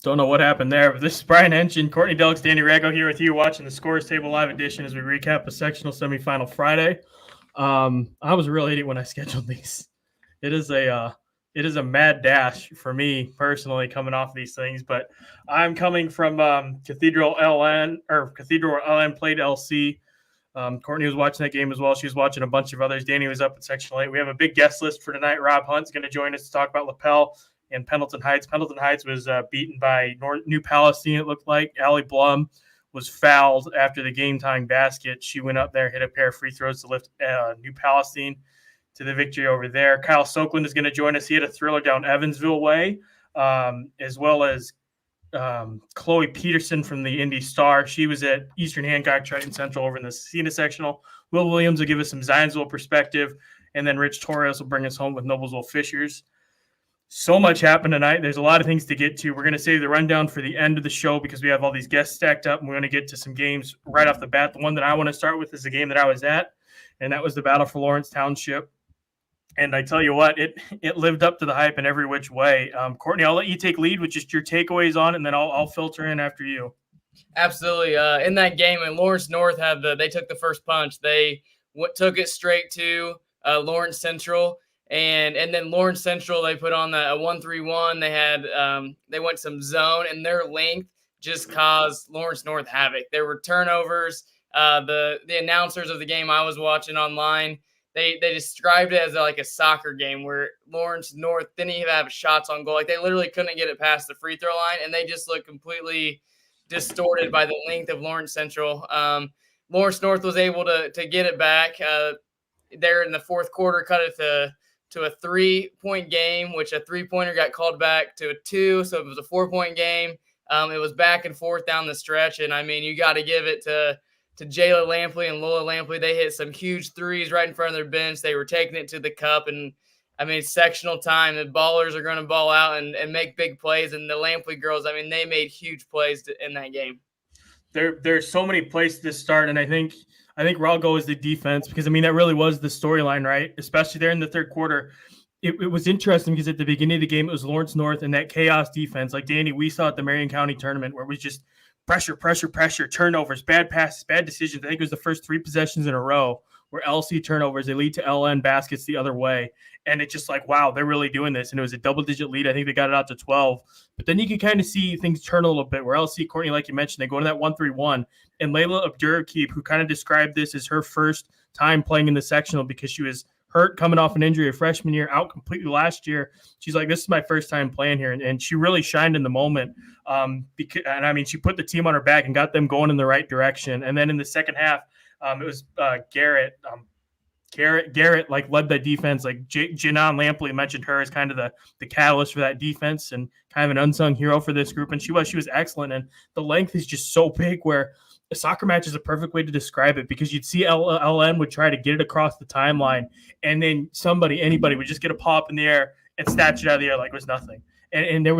Don't know what happened there, but this is Brian Haenchen, Courtney Delks, Danny Rago here with you watching the Scores Table Live edition as we recap a sectional semifinal Friday. I was a real idiot when I scheduled these. It is a mad dash for me personally coming off these things, but I'm coming from Cathedral LN played LC. Courtney was watching that game as well. She was watching a bunch of others. Danny was up at Sectional 8. We have a big guest list for tonight. Rob Hunt's going to join us to talk about Lapel and Pendleton Heights. Pendleton Heights was beaten by New Palestine, it looked like. Allie Blum was fouled after the game-tying basket. She went up there, hit a pair of free throws to lift New Palestine to the victory over there. Kyle Sokeland is going to join us. He had a thriller down Evansville way, as well as Chloe Peterson from the IndyStar. She was at Eastern Hancock-Triton Central over in the Scecina sectional. Will Williams will give us some Zionsville perspective, and then Rich Torres will bring us home with Noblesville-Fishers. So much happened tonight. There's a lot of things to get to. We're going to save the rundown for the end of the show because we have all these guests stacked up, and we're going to get to some games right off the bat. The one that I want to start with is the game that I was at, and that was the Battle for Lawrence Township. And I tell you what, it lived up to the hype in every which way. Courtney, I'll let you take lead with just your takeaways on it, and then I'll filter in after you. Absolutely. In that game, and Lawrence North they took the first punch. They took it straight to Lawrence Central. And then Lawrence Central, they put on a 1-3-1. They had they went some zone, and their length just caused Lawrence North havoc. There were turnovers. The announcers of the game I was watching online, they described it as like a soccer game where Lawrence North didn't even have shots on goal. Like they literally couldn't get it past the free throw line, and they just looked completely distorted by the length of Lawrence Central. Lawrence North was able to get it back there in the fourth quarter, cut it to a 3-point game, which a 3-pointer got called back to a 2, so it was a 4-point game. It was back and forth down the stretch, and I mean, you got to give it to Jayla Lampley and Lola Lampley. They hit some huge threes right in front of their bench. They were taking it to the cup, and I mean, sectional time. The ballers are going to ball out and make big plays, and the Lampley girls, I mean, they made huge plays in that game. There's so many places to start, and I think I'll go as the defense because, I mean, that really was the storyline, right? Especially there in the third quarter. It was interesting because at the beginning of the game, it was Lawrence North and that chaos defense. Like, Danny, we saw at the Marion County tournament where it was just pressure, turnovers, bad passes, bad decisions. I think it was the first 3 possessions in a row where LC turnovers, they lead to LN baskets the other way. And it's just like, wow, they're really doing this. And it was a double-digit lead. I think they got it out to 12. But then you can kind of see things turn a little bit where LC, Courtney, like you mentioned, they go to that 1-3-1. And Layla Abdurraqib, who kind of described this as her first time playing in the sectional because she was hurt coming off an injury her freshman year, out completely last year. She's like, this is my first time playing here. And she really shined in the moment. She put the team on her back and got them going in the right direction. And then in the second half, it was Garrett like led that defense. Like Janan Lampley mentioned her as kind of the catalyst for that defense and kind of an unsung hero for this group. And she was excellent. And the length is just so big where a soccer match is a perfect way to describe it because you'd see LN would try to get it across the timeline, and then anybody would just get a pop in the air and snatch it out of the air like it was nothing. And there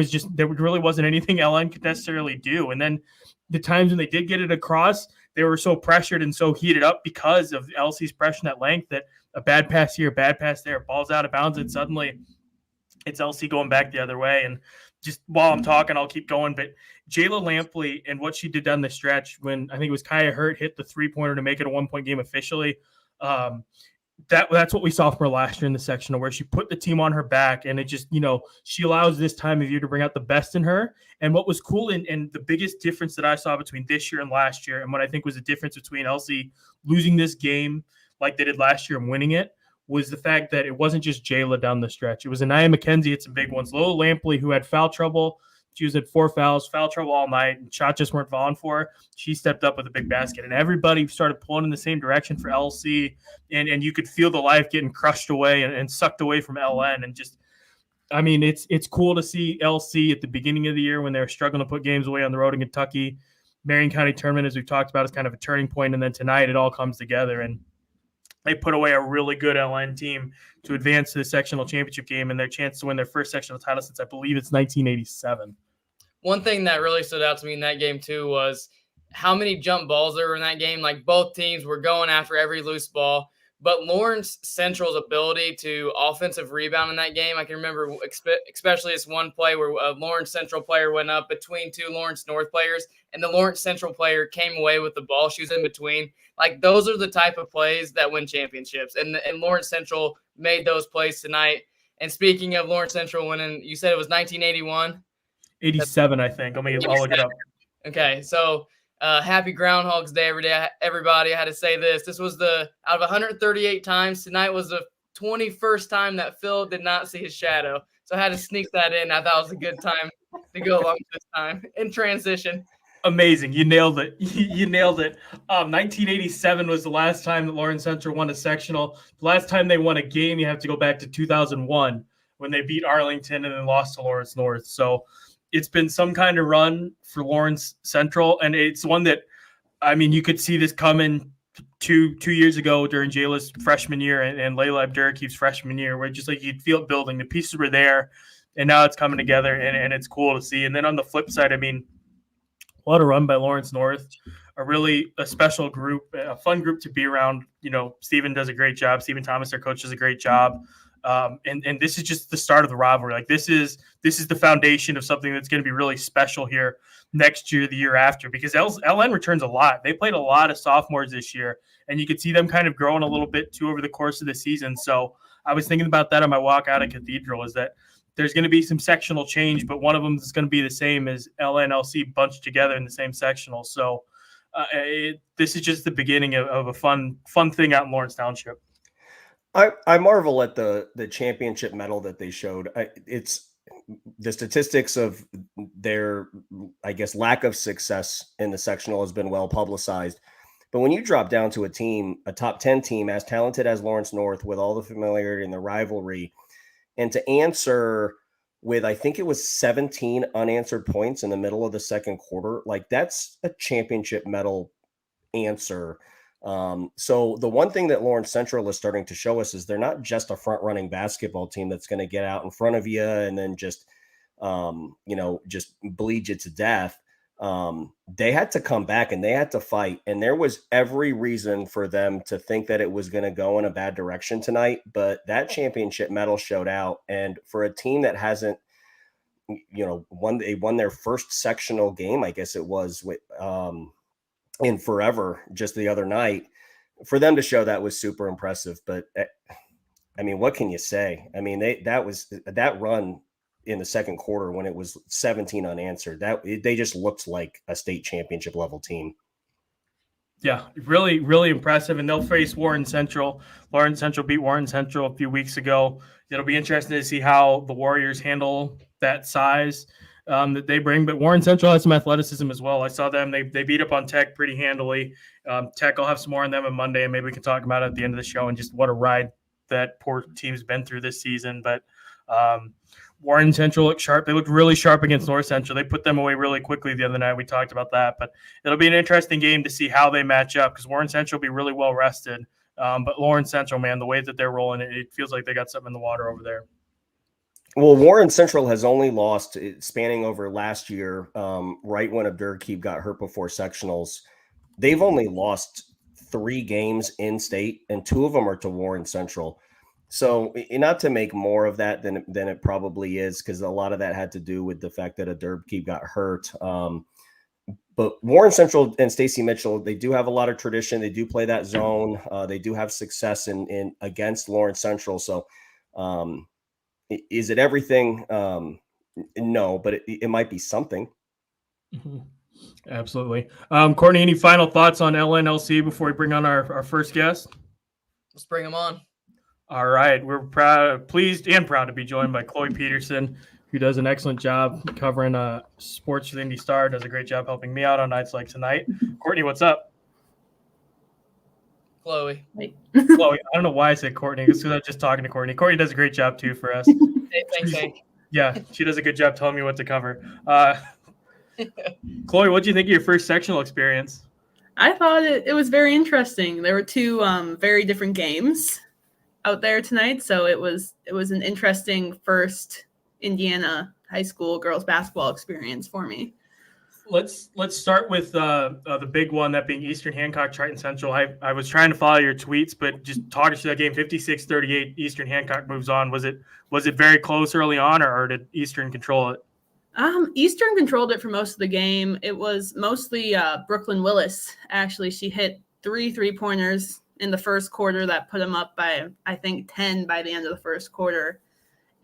really wasn't anything LN could necessarily do. And then the times when they did get it across, they were so pressured and so heated up because of LC's pressure in that length that a bad pass here, bad pass there, ball's out of bounds, and suddenly it's LC going back the other way. And just while I'm talking, I'll keep going. But Jayla Lampley and what she did down the stretch when I think it was Kaya Hurt hit the 3-pointer to make it a 1-point game officially. That's what we saw from her last year in the sectional where she put the team on her back, and it just, she allows this time of year to bring out the best in her. And what was cool and the biggest difference that I saw between this year and last year, and what I think was the difference between LC losing this game like they did last year and winning it, was the fact that it wasn't just Jayla down the stretch. It was Anaya McKenzie hit some big ones. Lola Lampley, who had foul trouble. She was at 4 fouls, foul trouble all night, and shots just weren't falling for her. She stepped up with a big basket, and everybody started pulling in the same direction for LC, and you could feel the life getting crushed away and sucked away from LN. And just, I mean, it's cool to see LC at the beginning of the year when they were struggling to put games away on the road in Kentucky. Marion County tournament, as we've talked about, is kind of a turning point, and then tonight it all comes together, and they put away a really good LN team to advance to the sectional championship game and their chance to win their first sectional title since I believe it's 1987. One thing that really stood out to me in that game, too, was how many jump balls there were in that game. Like, both teams were going after every loose ball. But Lawrence Central's ability to offensive rebound in that game, I can remember especially this one play where a Lawrence Central player went up between two Lawrence North players, and the Lawrence Central player came away with the ball. She was in between. Like, those are the type of plays that win championships. And Lawrence Central made those plays tonight. And speaking of Lawrence Central winning, you said it was 1981? 87, I think. I'll look it up. Okay, so happy Groundhog's Day everybody. I had to say this. This was out of 138 times, tonight was the 21st time that Phil did not see his shadow. So I had to sneak that in. I thought it was a good time to go along this time in transition. Amazing. You nailed it. You nailed it. 1987 was the last time that Lawrence Central won a sectional. The last time they won a game, you have to go back to 2001 when they beat Arlington and then lost to Lawrence North. So it's been some kind of run for Lawrence Central, and it's one that, I mean, you could see this coming 2 years ago during Jayla's freshman year and Layla Abdurakeeb's freshman year, where just like you'd feel it building. The pieces were there, and now it's coming together, and it's cool to see. And then on the flip side, I mean, what a run by Lawrence North, a special group, a fun group to be around. You know, Stephen does a great job. Stephen Thomas, their coach, does a great job. And this is just the start of the rivalry. Like, this is the foundation of something that's going to be really special here next year, the year after, because LN returns a lot. They played a lot of sophomores this year, and you could see them kind of growing a little bit too over the course of the season. So I was thinking about that on my walk out of Cathedral, is that there's going to be some sectional change, but one of them is going to be the same as LNLC bunched together in the same sectional. So this is just the beginning of a fun thing out in Lawrence Township. I marvel at the championship medal that they showed. It's the statistics of their, I guess, lack of success in the sectional has been well publicized. But when you drop down to a top 10 team as talented as Lawrence North, with all the familiarity and the rivalry, and to answer with, I think it was 17 unanswered points in the middle of the second quarter, like, that's a championship medal answer. So the one thing that Lawrence Central is starting to show us is they're not just a front running basketball team that's going to get out in front of you and then just bleed you to death. They had to come back and they had to fight. And there was every reason for them to think that it was going to go in a bad direction tonight. But that championship medal showed out. And for a team that hasn't, won their first sectional game, I guess it was, with, in forever, just the other night, for them to show that was super impressive. But I mean, what can you say? I mean, that run in the second quarter when it was 17 unanswered, they just looked like a state championship level team. Yeah, really, really impressive. And they'll face Warren Central. Lawrence Central beat Warren Central a few weeks ago. It'll be interesting to see how the Warriors handle that size that they bring. But Warren Central has some athleticism as well. I saw them. They beat up on Tech pretty handily. Tech, I'll have some more on them on Monday, and maybe we can talk about it at the end of the show and just what a ride that poor team's been through this season. But Warren Central looked sharp. They looked really sharp against North Central. They put them away really quickly the other night. We talked about that. But it'll be an interesting game to see how they match up, because Warren Central will be really well rested. But Lawrence Central, man, the way that they're rolling, it feels like they got something in the water over there. Well, Warren Central has only lost, spanning over last year, right when Abdurakeeb got hurt before sectionals. They've only lost 3 games in state, and 2 of them are to Warren Central. So, not to make more of that than it probably is, because a lot of that had to do with the fact that Abdurakeeb got hurt. But Warren Central and Stacy Mitchell, they do have a lot of tradition. They do play that zone. They do have success in against Lawrence Central. So, is it everything? No, but it might be something. Mm-hmm. Absolutely. Courtney, any final thoughts on LNLC before we bring on our first guest? Let's bring them on. All right. We're pleased and proud to be joined by Chloe Peterson, who does an excellent job covering sports for the IndyStar, does a great job helping me out on nights like tonight. Courtney, what's up? Chloe. Chloe. I don't know why I said Courtney. It's because I was just talking to Courtney. Courtney does a great job, too, for us. Hey, thanks. Yeah, she does a good job telling me what to cover. Chloe, what do you think of your first sectional experience? I thought it was very interesting. There were 2 very different games out there tonight, so it was an interesting first Indiana high school girls basketball experience for me. Let's start with the big one, that being Eastern Hancock-Triton Central. I was trying to follow your tweets, but just talk us through that game. 56-38, Eastern Hancock moves on. Was it very close early on, or did Eastern control it? Eastern controlled it for most of the game. It was mostly Brooklyn Willis. Actually, she hit 3 3-pointers in the first quarter that put them up by, I think, 10 by the end of the first quarter.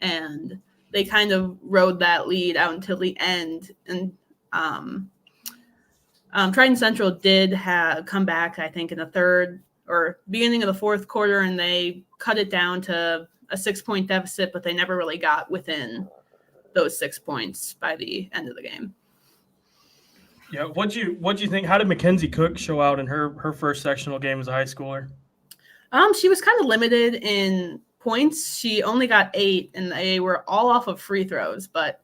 And they kind of rode that lead out until the end. And Triton Central did come back, I think, in the third or beginning of the fourth quarter, and they cut it down to a 6-point deficit, but they never really got within those 6 points by the end of the game. Yeah, what'd you think? How did Mackenzie Cook show out in her first sectional game as a high schooler? She was kind of limited in points. She only got 8, and they were all off of free throws, but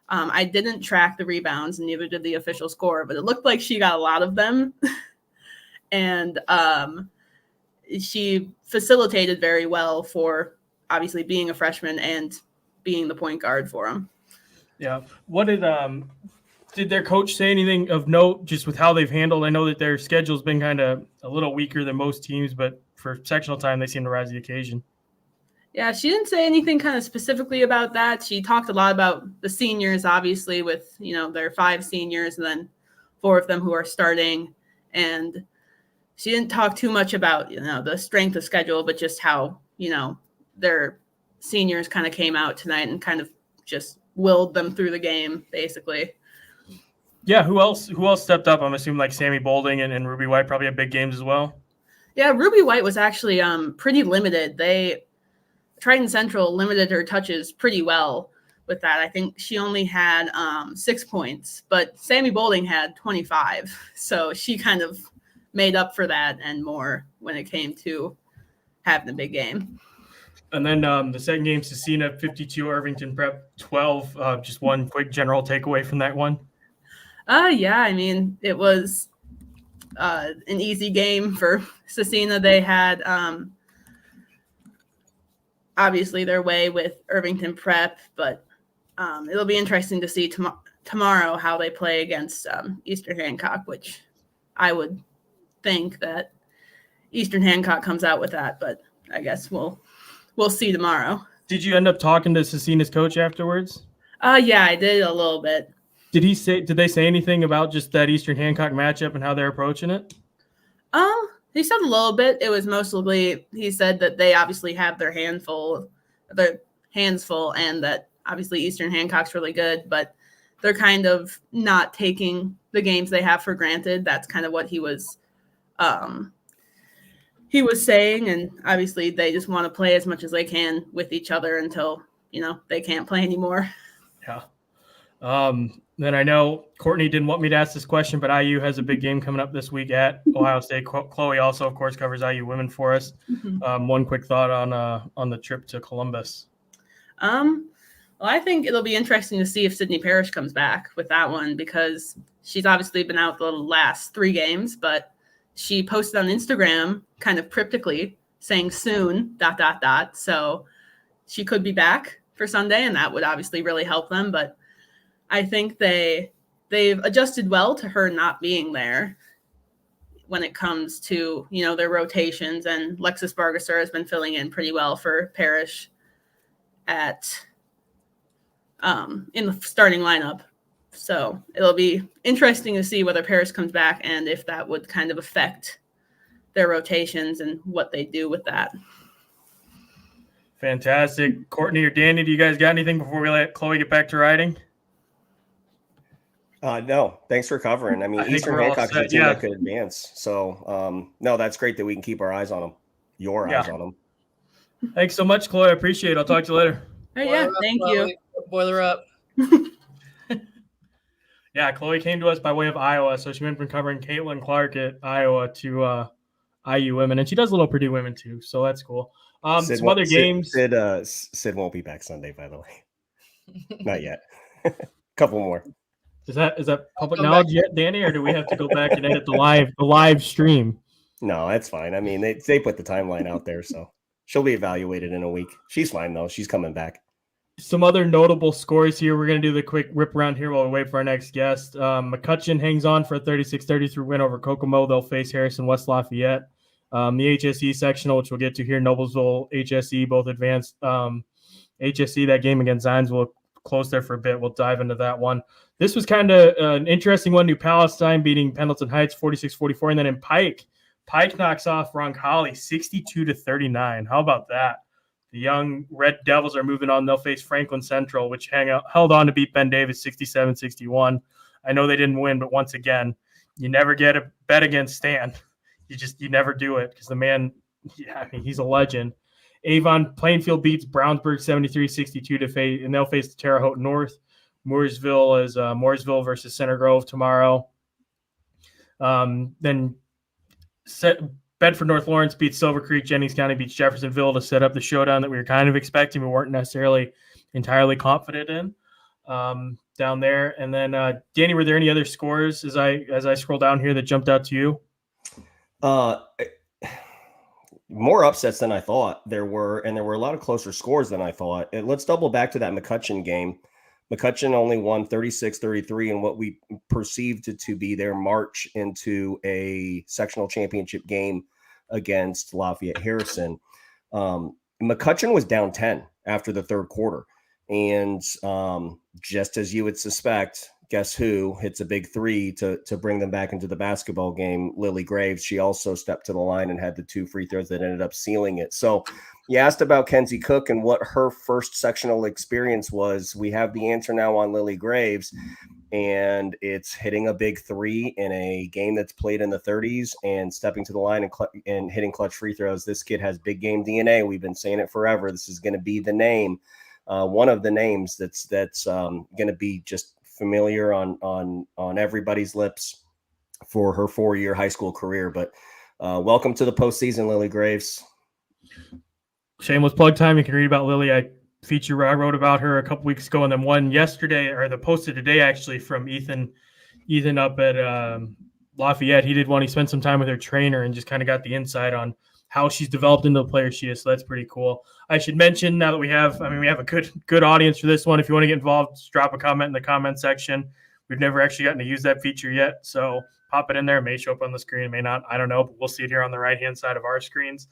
I didn't track the rebounds, and neither did the official score, but it looked like she got a lot of them. And she facilitated very well for obviously being a freshman and being the point guard for them. Yeah. What did their coach say anything of note just with how they've handled? I know that their schedule's been kind of a little weaker than most teams, but for sectional time, they seem to rise to the occasion. Yeah, she didn't say anything kind of specifically about that. She talked a lot about the seniors, obviously, with, their 5 seniors and then 4 of them who are starting. And she didn't talk too much about, the strength of schedule, but just how, their seniors kind of came out tonight and kind of just willed them through the game, basically. Yeah, who else stepped up? I'm assuming like Sammy Bolding and Ruby White probably had big games as well. Yeah, Ruby White was actually pretty limited. Triton Central limited her touches pretty well with that. I think she only had 6 points, but Sammy Bolding had 25. So she kind of made up for that and more when it came to having a big game. And then the second game, Scecina 52, Irvington Prep 12. Just one quick general takeaway from that one. Yeah, I mean, it was an easy game for Scecina. They had obviously their way with Irvington Prep, but it'll be interesting to see tomorrow how they play against Eastern Hancock, which I would think that Eastern Hancock comes out with that, but I guess we'll see tomorrow. Did you end up talking to Scecina's coach afterwards? Yeah, I did a little bit. Did they say anything about just that Eastern Hancock matchup and how they're approaching it? He said a little bit. It was mostly, he said that they obviously have their hands full, and that obviously Eastern Hancock's really good, but they're kind of not taking the games they have for granted. That's kind of what he was saying. And obviously they just want to play as much as they can with each other until, they can't play anymore. Yeah. Then I know Courtney didn't want me to ask this question, but IU has a big game coming up this week at Ohio State. Chloe also, of course, covers IU women for us. Mm-hmm. One quick thought on the trip to Columbus. Well, I think it'll be interesting to see if Sydney Parrish comes back with that one, because she's obviously been out the last 3 games, but she posted on Instagram kind of cryptically saying soon, ... So she could be back for Sunday, and that would obviously really help them. But I think they've adjusted well to her not being there when it comes to, their rotations, and Lexus Bargasser has been filling in pretty well for Parrish in the starting lineup. So it'll be interesting to see whether Parrish comes back and if that would kind of affect their rotations and what they do with that. Fantastic. Courtney or Danny, do you guys got anything before we let Chloe get back to riding? No, thanks for covering. I mean, Eastern Hancock is a team that could advance. So, no, that's great that we can keep our eyes on them. Eyes on them. Thanks so much, Chloe. I appreciate it. I'll talk to you later. Thank you. Boiler up. Yeah, Chloe came to us by way of Iowa, so she went from covering Caitlin Clark at Iowa to IU women, and she does a little Purdue women too, so that's cool. Some other games. Sid won't be back Sunday, by the way. Not yet. Couple more. Is that public knowledge yet, Danny, or do we have to go back and edit the live stream? No, that's fine. I mean, they put the timeline out there, so she'll be evaluated in a week. She's fine though. She's coming back. Some other notable scores here. We're going to do the quick rip around here while we wait for our next guest. McCutcheon hangs on for a 36-33 win over Kokomo. They'll face Harrison West Lafayette. The HSE sectional, which we'll get to here, Noblesville-HSE, both advanced. HSE, that game against Zionsville, close there for a bit. We'll dive into that one. This was kind of an interesting one. New Palestine beating Pendleton Heights 46-44. And then in Pike knocks off Roncalli 62-39. How about that? The young Red Devils are moving on. They'll face Franklin Central, which held on to beat Ben Davis 67-61. I know they didn't win, but once again, you never get a bet against Stan. You never do it because the man, he's a legend. Avon Plainfield beats Brownsburg 73-62 and they'll face the Terre Haute North. Mooresville is Mooresville versus Center Grove tomorrow. Then Bedford North Lawrence beats Silver Creek. Jennings County beats Jeffersonville to set up the showdown that we were kind of expecting. We weren't necessarily entirely confident in down there. And then, Danny, were there any other scores as I scroll down here that jumped out to you? More upsets than I thought there were, and there were a lot of closer scores than I thought. And let's double back to that McCutcheon game. McCutcheon only won 36-33 in what we perceived to be their march into a sectional championship game against Lafayette Harrison. McCutcheon was down 10 after the third quarter. And just as you would suspect, guess who hits a big three to bring them back into the basketball game? Lily Graves. She also stepped to the line and had the 2 free throws that ended up sealing it. So you asked about Kenzie Cook and what her first sectional experience was. We have the answer now on Lily Graves, and it's hitting a big three in a game that's played in the 30s and stepping to the line and hitting clutch free throws. This kid has big game DNA. We've been saying it forever. This is going to be the name, one of the names that's going to be just familiar on everybody's lips for her 4-year high school career. But welcome to the postseason, Lily Graves. Shameless plug time. You can read about Lily. I wrote about her a couple weeks ago, and then one yesterday, or the posted today actually, from Ethan up at Lafayette. He did one. He spent some time with her trainer and just kind of got the insight on how she's developed into the player she is. So that's pretty cool. I should mention now that we have a good audience for this one. If you want to get involved, just drop a comment in the comment section. We've never actually gotten to use that feature yet, so pop it in there. It may show up on the screen, it may not. I don't know, but we'll see it here on the right-hand side of our screens.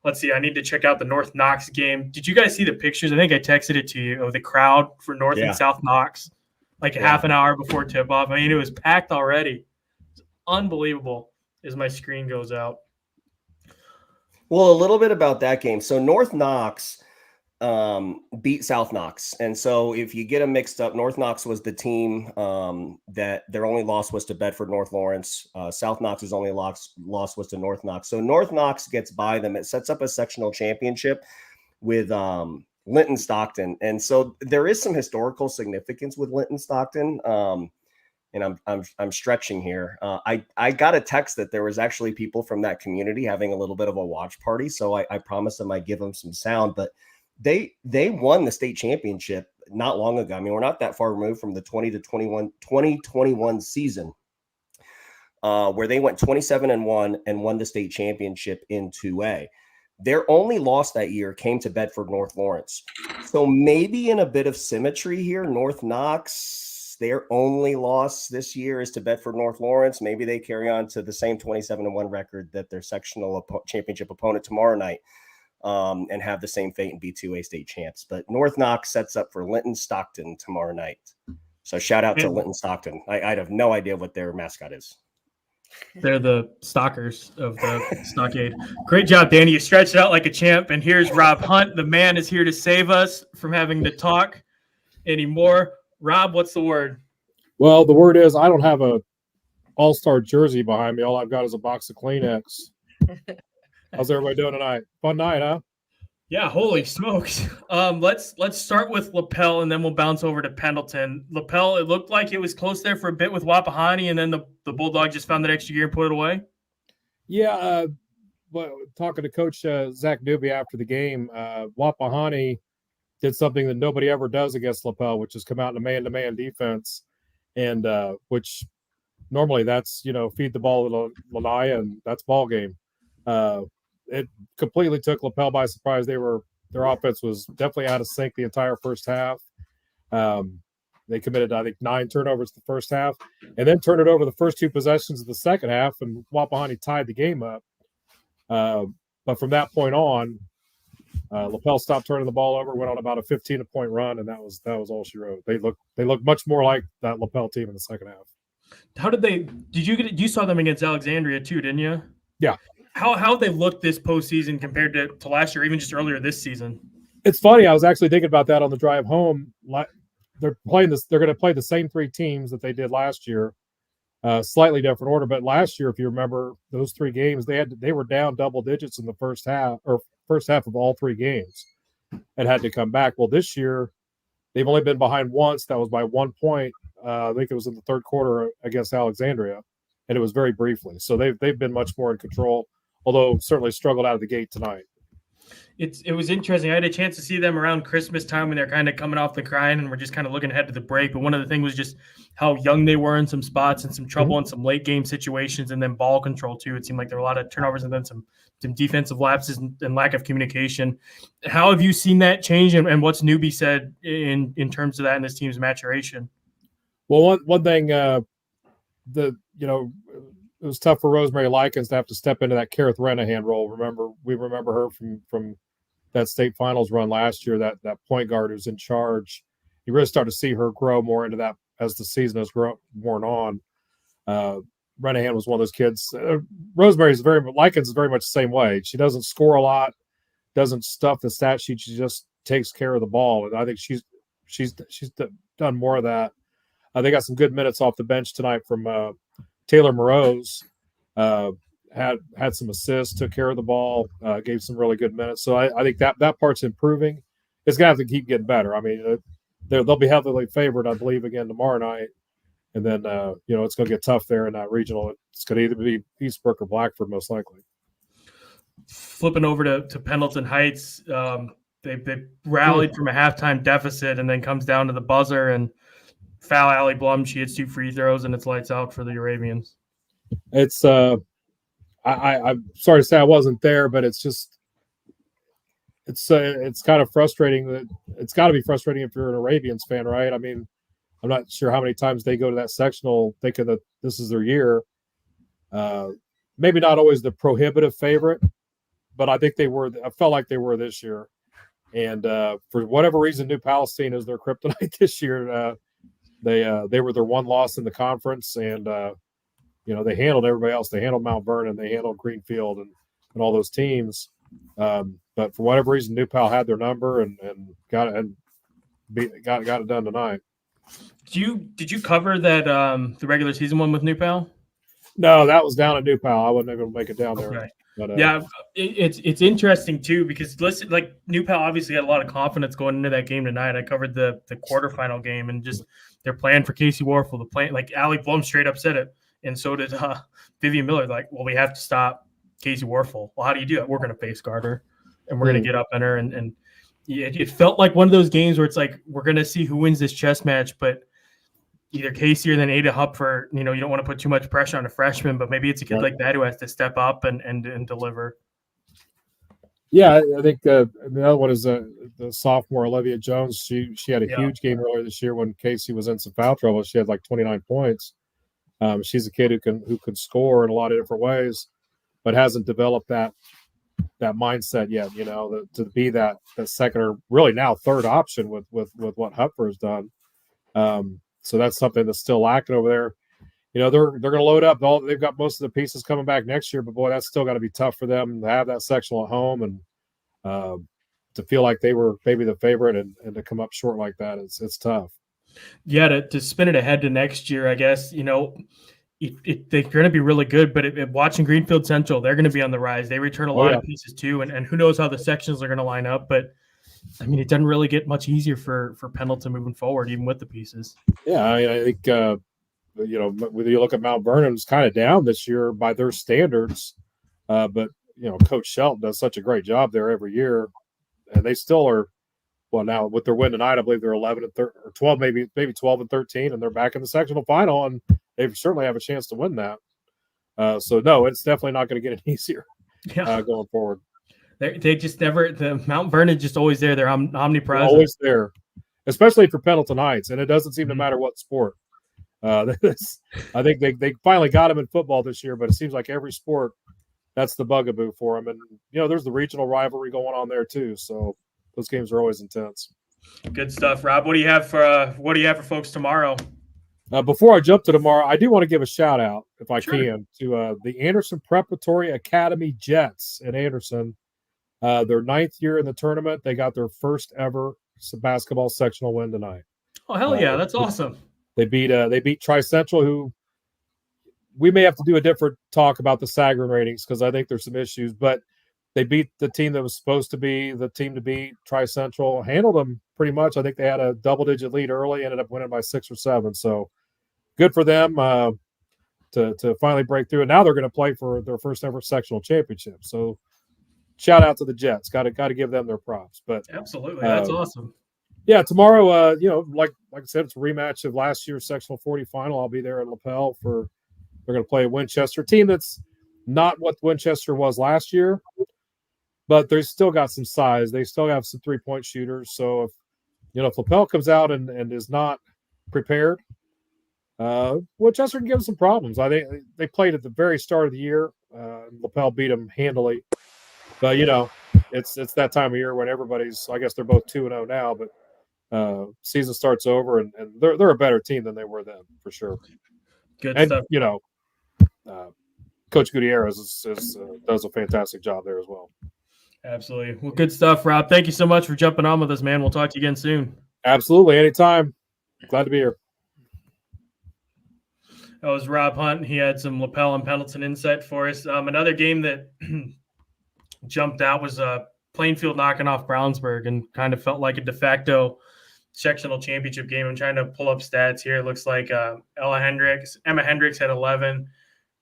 Let's see. I need to check out the North Knox game. Did you guys see the pictures? I think I texted it to you of the crowd for North and South Knox, half an hour before tip-off. I mean, it was packed already. It's unbelievable as my screen goes out. Well, a little bit about that game. So North Knox beat South Knox. And so if you get them mixed up, North Knox was the team that their only loss was to Bedford North Lawrence. South Knox's only loss was to North Knox. So North Knox gets by them. It sets up a sectional championship with Linton Stockton. And so there is some historical significance with Linton Stockton. And I'm stretching here. I got a text that there was actually people from that community having a little bit of a watch party. So I promised them I'd give them some sound, but they won the state championship not long ago. I mean, we're not that far removed from the 2021 season where they went 27-1 and won the state championship in 2A. Their only loss that year came to Bedford North Lawrence. So maybe in a bit of symmetry here, North Knox, their only loss this year is to Bedford North Lawrence. Maybe they carry on to the same 27-1 record that their sectional championship opponent tomorrow night and have the same fate and be 2A state champs. But North Knox sets up for Linton Stockton tomorrow night. So shout out to Linton Stockton. I have no idea what their mascot is. They're the stalkers of the stockade. Great job, Danny. You stretched it out like a champ. And here's Rob Hunt. The man is here to save us from having to talk anymore. Rob, what's the word? Well, the word is I don't have a all-star jersey behind me. All I've got is a box of Kleenex. How's everybody doing tonight? Fun night, huh? Yeah, holy smokes. Let's start with Lapel, and then we'll bounce over to Pendleton. Lapel, it looked like it was close there for a bit with Wapahani, and then the Bulldog just found that extra gear and put it away. Yeah, but talking to Coach Zach Newby after the game, Wapahani did something that nobody ever does against Lapel, which is come out in a man-to-man defense, and which normally that's, feed the ball to Lanaya, and that's ball game. It completely took Lapel by surprise. They were Their offense was definitely out of sync the entire first half. They committed, I think, 9 turnovers the first half, and then turned it over the first 2 possessions of the second half, and Wapahani tied the game up. But from that point on, Lapel stopped turning the ball over, went on about a 15-point run, and that was all she wrote. They looked much more like that Lapel team in the second half. How did they? You saw them against Alexandria too, didn't you? Yeah. How they looked this postseason compared to last year, even just earlier this season? It's funny. I was actually thinking about that on the drive home. They're playing this. They're going to play the same 3 teams that they did last year, slightly different order. But last year, if you remember those 3 games, they were down double digits in the first half of all 3 games, and had to come back. Well, this year they've only been behind once. That was by 1 point. I think it was in the third quarter against Alexandria, and it was very briefly. So they've been much more in control, although certainly struggled out of the gate tonight. It was interesting. I had a chance to see them around Christmas time when they're kind of coming off the grind and we're just kind of looking ahead to the break. But one of the things was just how young they were in some spots and some trouble in some late game situations, and then ball control too. It seemed like there were a lot of turnovers and then some defensive lapses and lack of communication. How have you seen that change, and what's Newbie said in terms of that in this team's maturation? Well, one thing, it was tough for Rosemary Likens to have to step into that Kareth Renahan role. We remember her from that state finals run last year, that point guard who's in charge. You really start to see her grow more into that as the season has worn on. Renahan was one of those kids. Likens is very much the same way. She doesn't score a lot, doesn't stuff the stat sheet. She just takes care of the ball, and I think she's done more of that. They got some good minutes off the bench tonight from Taylor Morose. Had some assists, took care of the ball, gave some really good minutes. So I think that part's improving. It's going to have to keep getting better. I mean, they'll be heavily favored, I believe, again tomorrow night. And then, it's going to get tough there in that regional. It's going to either be Eastbrook or Blackford, most likely. Flipping over to Pendleton Heights, they rallied from a halftime deficit and then comes down to the buzzer and foul Allie Blum. She hits 2 free throws and it's lights out for the Arabians. It's I'm sorry to say I wasn't there, but it's kind of frustrating. That it's got to be frustrating if you're an Arabians fan, right? I mean, I'm not sure how many times they go to that sectional thinking that this is their year. Maybe not always the prohibitive favorite, but I think they were. I felt like they were this year. And for whatever reason, New Palestine is their kryptonite this year. They were their one loss in the conference, and they handled everybody else. They handled Mount Vernon, they handled Greenfield, and all those teams. But for whatever reason, New Pal had their number and got it done tonight. Did you cover that the regular season one with New Pal? No, that was down at New Pal. I wasn't able to make it down there. Okay. But, yeah, it's interesting too because listen, like New Pal obviously had a lot of confidence going into that game tonight. I covered the quarterfinal game and just they're playing for Casey Warfel. The plan, like Allie Blum straight up said it, and so did Vivian Miller. Like, well, we have to stop Casey Warfel. Well, how do you do that? We're going to face guard her, and we're going to get up in her, and it felt like one of those games where it's like we're going to see who wins this chess match, but either Casey or then Ada Hupfer, you don't want to put too much pressure on a freshman, but maybe it's a kid like that who has to step up and deliver. Yeah, I think the other one is the sophomore Olivia Jones. She had a huge game earlier this year when Casey was in some foul trouble. She had like 29 points. She's a kid who can score in a lot of different ways, but hasn't developed that mindset yet. To be that second or really now third option with what Hupfer has done. So that's something that's still lacking over there. They're going to load up. They've got most of the pieces coming back next year, but boy, that's still got to be tough for them to have that sectional at home and to feel like they were maybe the favorite and to come up short like that. It's tough. Yeah, to spin it ahead to next year, I guess, they're going to be really good, but watching Greenfield Central, they're going to be on the rise. They return a lot of pieces too, and who knows how the sections are going to line up, but I mean, it doesn't really get much easier for Pendleton moving forward, even with the pieces. Yeah, I think, whether you look at Mount Vernon, it's kind of down this year by their standards. But, Coach Shelton does such a great job there every year. And they still are, well, now with their win tonight, I believe they're 11 and 13, or 12, maybe 12 and 13, and they're back in the sectional final, and they certainly have a chance to win that. So, no, it's definitely not going to get any easier going forward. They just never, the Mount Vernon's just always there. They're omnipresent. Always there, especially for Pendleton Heights, and it doesn't seem to Mhm. matter what sport. I think they finally got him in football this year, but it seems like every sport that's the bugaboo for him. And there's the regional rivalry going on there too, so those games are always intense. Good stuff, Rob. What do you have for folks tomorrow? Before I jump to tomorrow, I do want to give a shout out, if I Sure. can, to the Anderson Preparatory Academy Jets in Anderson. Their 9th year in the tournament. They got their first ever basketball sectional win tonight. Oh, hell yeah. That's awesome. They beat Tri-Central, who we may have to do a different talk about the Sagarin ratings because I think there's some issues, but they beat the team that was supposed to be the team to beat. Tri-Central handled them pretty much. I think they had a double-digit lead early, ended up winning by 6 or 7. So good for them to finally break through. And now they're going to play for their first ever sectional championship. So shout out to the Jets. Got to give them their props. But Absolutely. That's awesome. yeah, tomorrow, like I said, it's a rematch of last year's sectional 40 final. I'll be there at Lapel they're going to play a Winchester team that's not what Winchester was last year, but they still got some size. They still have some 3-point shooters. So if Lapel comes out and is not prepared, Winchester can give them some problems. I think they played at the very start of the year. Lapel beat them handily, but it's that time of year when everybody's. I guess they're both 2-0 now, but season starts over and they're a better team than they were then for sure. Good And stuff. Coach Gutierrez does a fantastic job there as well. Absolutely. Well, good stuff, Rob. Thank you so much for jumping on with us, man. We'll talk to you again soon. Absolutely, anytime. Glad to be here. That was Rob Hunt. He had some Lapel and Pendleton insight for us. Another game that jumped out was Plainfield knocking off Brownsburg and kind of felt like a de facto sectional championship game. I'm trying to pull up stats here. It looks like Emma Hendricks had 11.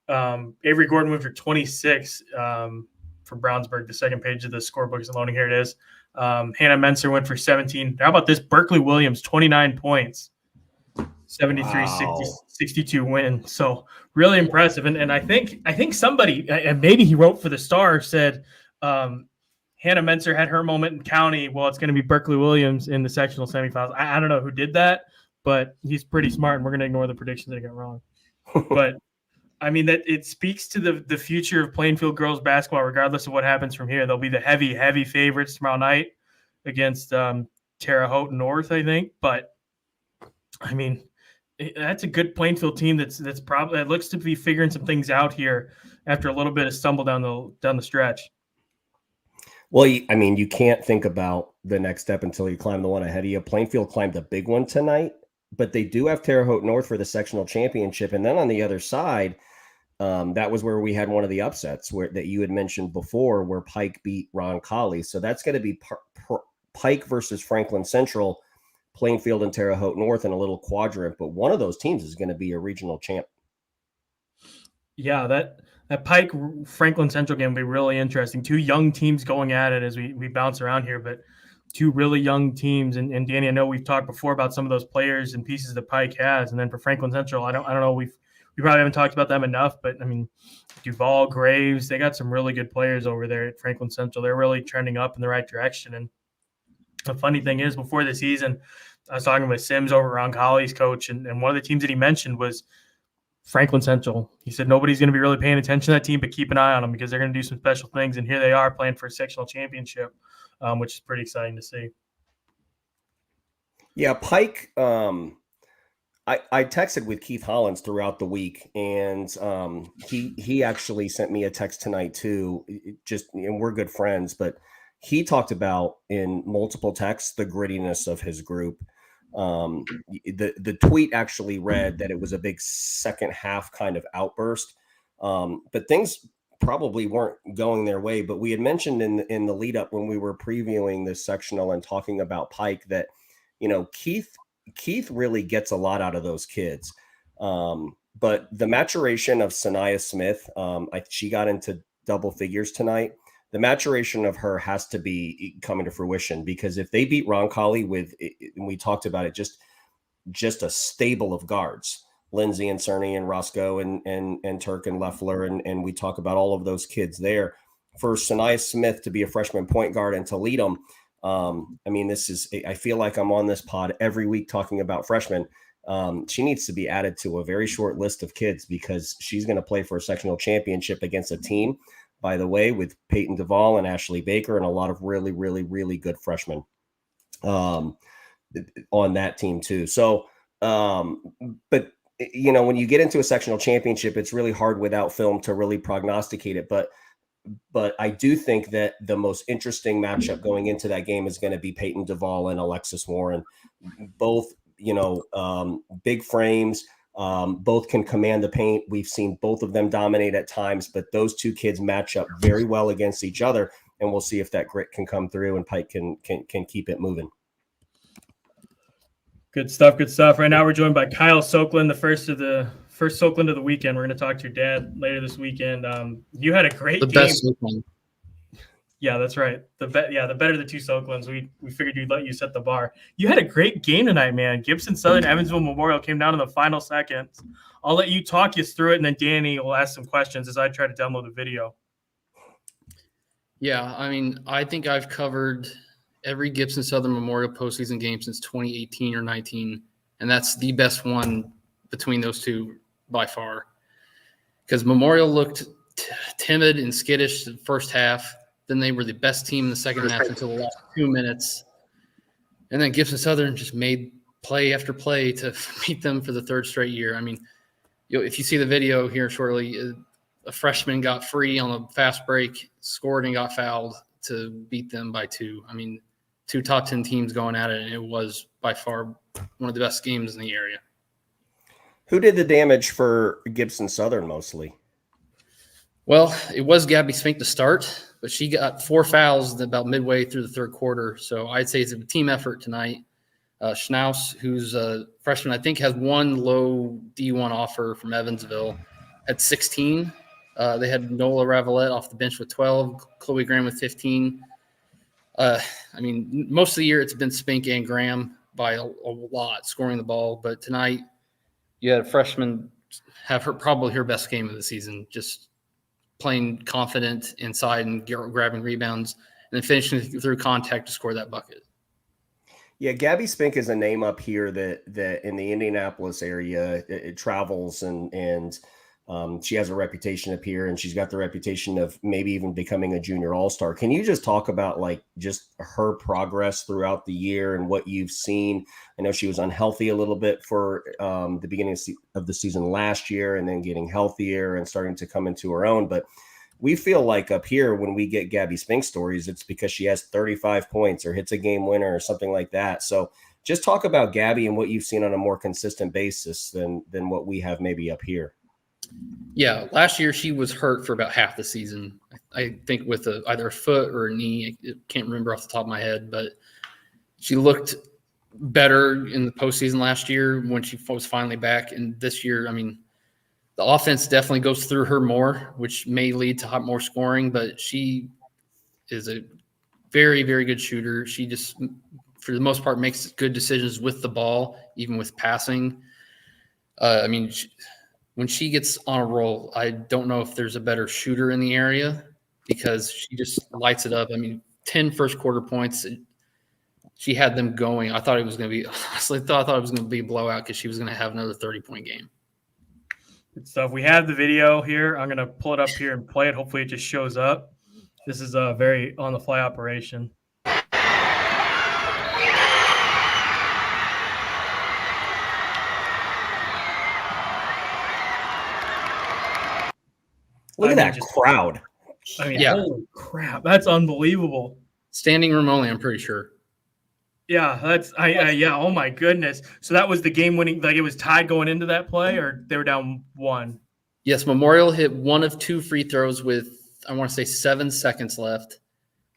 Avery Gordon went for 26 for Brownsburg. The second page of the scorebook is loading. Here it is. Hannah Menser went for 17. How about this? Berkeley Williams, 29 points. 73-62 win. So really impressive. And I think somebody, and maybe he wrote for the Star, said Hannah Menser had her moment in county. Well, it's going to be Berkeley Williams in the sectional semifinals. I don't know who did that, but he's pretty smart, and we're going to ignore the predictions that got wrong. But I mean, that it speaks to the future of Plainfield girls basketball, regardless of what happens from here. They'll be the heavy favorites tomorrow night against Terre Haute North, I think. But I mean, that's a good Plainfield team that looks to be figuring some things out here after a little bit of stumble down the stretch. Well, I mean, you can't think about the next step until you climb the one ahead of you. Plainfield climbed a big one tonight, but they do have Terre Haute North for the sectional championship. And then on the other side, that was where we had one of the upsets that you had mentioned before, where Pike beat Roncalli. So that's going to be Pike versus Franklin Central, Plainfield and Terre Haute North in a little quadrant. But one of those teams is going to be a regional champ. Yeah, that Pike Franklin Central game will be really interesting. Two young teams going at it as we bounce around here, but two really young teams. And Danny, I know we've talked before about some of those players and pieces that Pike has. And then for Franklin Central, I don't know. We probably haven't talked about them enough, but I mean, Duval, Graves, they got some really good players over there at Franklin Central. They're really trending up in the right direction. And the funny thing is, before the season, I was talking with Sims over at Roncalli's coach, and one of the teams that he mentioned was Franklin Central. He said nobody's going to be really paying attention to that team, but keep an eye on them because they're going to do some special things. And here they are playing for a sectional championship, which is pretty exciting to see. Yeah, Pike. I texted with Keith Hollins throughout the week, and he actually sent me a text tonight too. And we're good friends, but he talked about in multiple texts the grittiness of his group. The tweet actually read that it was a big second half kind of outburst, but things probably weren't going their way. But we had mentioned in the lead up when we were previewing this sectional and talking about Pike that, Keith really gets a lot out of those kids. But the maturation of Sanaya Smith, she got into double figures tonight. The maturation of her has to be coming to fruition, because if they beat Roncalli and we talked about it, just a stable of guards, Lindsay and Cerny and Roscoe and Turk and Leffler, and we talk about all of those kids there. for Sanaya Smith to be a freshman point guard and to lead them. I mean, I feel like I'm on this pod every week talking about freshmen. She needs to be added to a very short list of kids because she's going to play for a sectional championship against a team, by the way, with Peyton Duvall and Ashley Baker and a lot of really, really, really good freshmen on that team too. So, but when you get into a sectional championship, it's really hard without film to really prognosticate it. But I do think that the most interesting matchup going into that game is going to be Peyton Duvall and Alexis Warren. Both, big frames, both can command the paint. We've seen both of them dominate at times, but those two kids match up very well against each other, and we'll see if that grit can come through and Pike can keep it moving. Good stuff. Good stuff. Right now we're joined by Kyle Sokeland, the first Sokeland of the weekend. We're going to talk to your dad later this weekend. You had a great game. Best Sokeland. Yeah, that's right. The better of the two Sokelands. We figured we'd let you set the bar. You had a great game tonight, man. Gibson Southern, Evansville Memorial came down in the final seconds. I'll let you talk us through it, and then Danny will ask some questions as I try to download the video. Yeah, I mean, I think I've covered every Gibson Southern Memorial postseason game since 2018 or 19, and that's the best one between those two by far. Because Memorial looked timid and skittish the first half. Then they were the best team in the second half until the last 2 minutes. And then Gibson Southern just made play after play to beat them for the third straight year. I mean, if you see the video here shortly, a freshman got free on a fast break, scored and got fouled to beat them by 2. I mean, 2 top 10 teams going at it, and it was by far one of the best games in the area. Who did the damage for Gibson Southern mostly? Well, it was Gabby Spink to start, but she got 4 fouls about midway through the third quarter. So I'd say it's a team effort tonight. Schnaus, who's a freshman, I think has one low D1 offer from Evansville at 16. They had Nola Ravalette off the bench with 12, Chloe Graham with 15. I mean, most of the year it's been Spink and Graham by a lot scoring the ball. But tonight you had a freshman have probably her best game of the season, just playing confident inside and grabbing rebounds and then finishing through contact to score that bucket. Yeah, Gabby Spink is a name up here that in the Indianapolis area it travels and she has a reputation up here, and she's got the reputation of maybe even becoming a junior all-star. Can you just talk about just her progress throughout the year and what you've seen? I know she was unhealthy a little bit for the beginning of the season last year, and then getting healthier and starting to come into her own. But we feel like up here when we get Gabby Spink stories, it's because she has 35 points or hits a game winner or something like that. So just talk about Gabby and what you've seen on a more consistent basis than what we have maybe up here. Yeah, last year she was hurt for about half the season. I think with either a foot or a knee. I can't remember off the top of my head, but she looked better in the postseason last year when she was finally back. And this year, I mean, the offense definitely goes through her more, which may lead to more scoring, but she is a very, very good shooter. She just, for the most part, makes good decisions with the ball, even with passing. I mean, when she gets on a roll, I don't know if there's a better shooter in the area because she just lights it up. I mean, 10 first quarter points. She had them going. I thought it was going to be, honestly, I thought it was going to be a blowout because she was going to have another 30-point game. Good stuff. We have the video here. I'm going to pull it up here and play it. Hopefully it just shows up. This is a very on-the-fly operation. Look at that crowd. I mean, yeah. Holy crap. That's unbelievable. Standing room only, I'm pretty sure. Yeah, yeah. Oh my goodness. So that was the game winning, it was tied going into that play, or they were down 1? Yes, Memorial hit 1 of 2 free throws with, I want to say, 7 seconds left.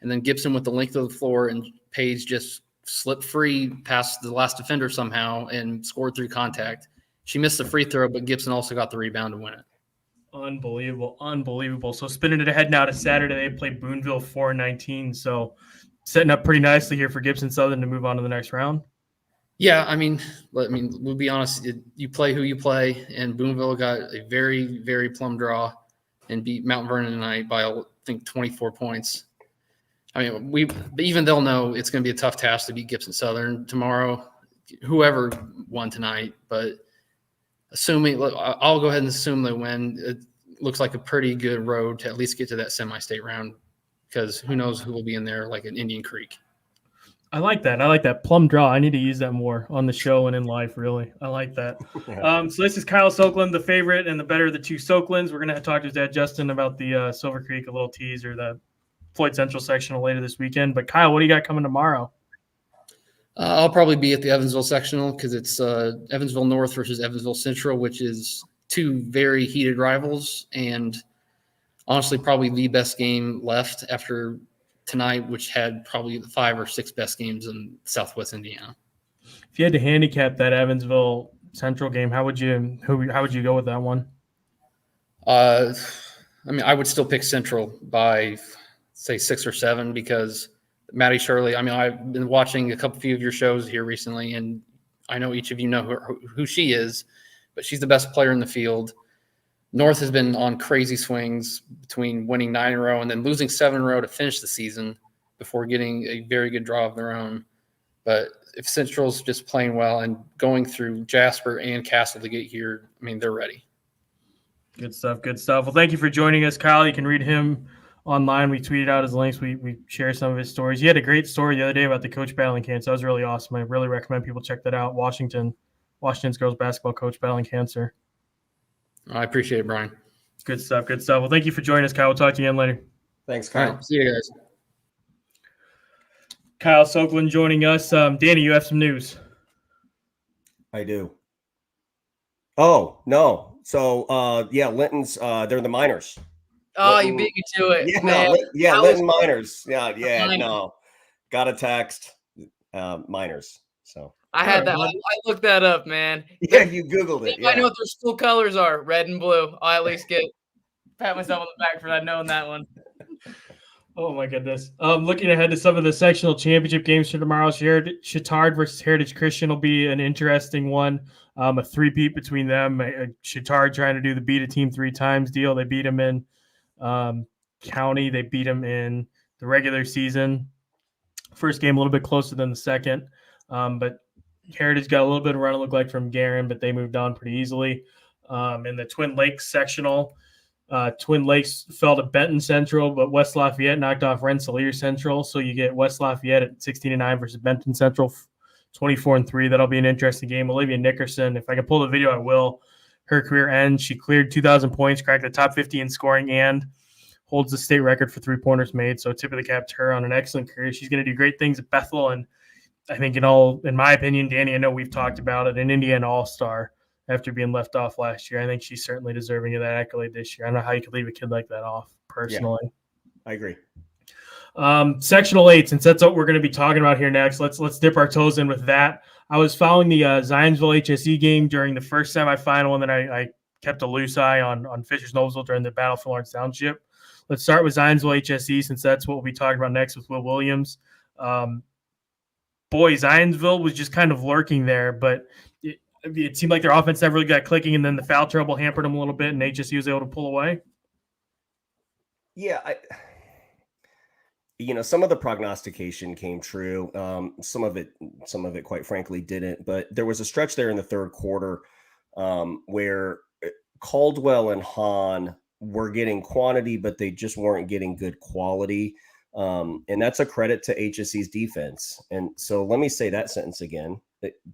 And then Gibson with the length of the floor, and Paige just slipped free past the last defender somehow and scored through contact. She missed the free throw, but Gibson also got the rebound to win it. Unbelievable. So spinning it ahead now to Saturday, they play Boonville 4-19. So setting up pretty nicely here for Gibson Southern to move on to the next round. Yeah, I mean, we'll be honest. You play who you play, and Boonville got a very, very plum draw and beat Mount Vernon tonight by think 24 points. I mean, even they'll know it's going to be a tough task to beat Gibson Southern tomorrow, whoever won tonight. But I'll go ahead and assume they win. It looks like a pretty good road to at least get to that semi-state round, because who knows who will be in there, like an Indian Creek. I like that. I like that plum draw. I need to use that more on the show and in life, really. I like that. So this is Kyle Sokeland, the favorite and the better of the two Sokelands. We're going to talk to his dad, Justin, about the Silver Creek, a little teaser, the Floyd Central sectional later this weekend. But Kyle, what do you got coming tomorrow? I'll probably be at the Evansville sectional because it's Evansville North versus Evansville Central, which is two very heated rivals, and honestly probably the best game left after tonight, which had probably the 5 or 6 best games in Southwest Indiana. If you had to handicap that Evansville Central game, how would you go with that one? I mean, I would still pick Central by say 6 or 7 because Maddie Shirley. I mean, I've been watching a few of your shows here recently, and I know each of you know who she is, but she's the best player in the field. North has been on crazy swings between winning 9 in a row and then losing 7 in a row to finish the season before getting a very good draw of their own. But if Central's just playing well and going through Jasper and Castle to get here, I mean, they're ready. Good stuff. Good stuff. Well, thank you for joining us, Kyle. You can read him online. We tweeted out his links. We share some of his stories. He had a great story the other day about the coach battling cancer. That was really awesome. I really recommend people check that out. Washington's girls basketball coach battling cancer. I appreciate it, Brian. Good stuff. Good stuff. Well, thank you for joining us, Kyle. We'll talk to you again later. Thanks, Kyle. All right, see you guys. Kyle Sokeland joining us. Danny, you have some news. I do. Oh, no. So, Linton's, they're the minors. Oh, Linton, you beat me to it. Yeah, man. Linton minors. Yeah, Minors. no. Got a text, minors. So I had that. I looked that up, man. yeah, you Googled it. I know what their school colors are, red and blue. I at least pat myself on the back for that, knowing that one. Oh my goodness. Looking ahead to some of the sectional championship games for tomorrow, Chittard versus Heritage Christian will be an interesting one. A three-peat between them. Chittard trying to do the beat a team 3 times deal. They beat them in county. They beat them in the regular season. First game a little bit closer than the second. But Heritage got a little bit of run, it looked like, from Garin, but they moved on pretty easily. In the Twin Lakes sectional, Twin Lakes fell to Benton Central, but West Lafayette knocked off Rensselaer Central. So you get West Lafayette at 16-9 versus Benton Central 24-3. That'll be an interesting game. Olivia Nickerson, if I can pull the video, I will. Her career ends. She cleared 2,000 points, cracked the top 50 in scoring, and holds the state record for 3-pointers made. So tip of the cap to her on an excellent career. She's going to do great things at Bethel, and I think in my opinion, Danny, I know we've talked about it, an Indiana All-Star after being left off last year. I think she's certainly deserving of that accolade this year. I don't know how you could leave a kid like that off, personally. Yeah, I agree. Sectional 8, since that's what we're going to be talking about here next, let's dip our toes in with that. I was following the Zionsville-HSE game during the first semifinal, and then I kept a loose eye on Fishers Noblesville during the Battle for Lawrence Township. Let's start with Zionsville-HSE, since that's what we'll be talking about next with Will Williams. Zionsville was just kind of lurking there, but it seemed like their offense never really got clicking, and then the foul trouble hampered them a little bit, and HSE was able to pull away. Yeah, some of the prognostication came true. Some of it, quite frankly, didn't. But there was a stretch there in the third quarter where Caldwell and Hahn were getting quantity, but they just weren't getting good quality. And that's a credit to HSE's defense. And so let me say that sentence again.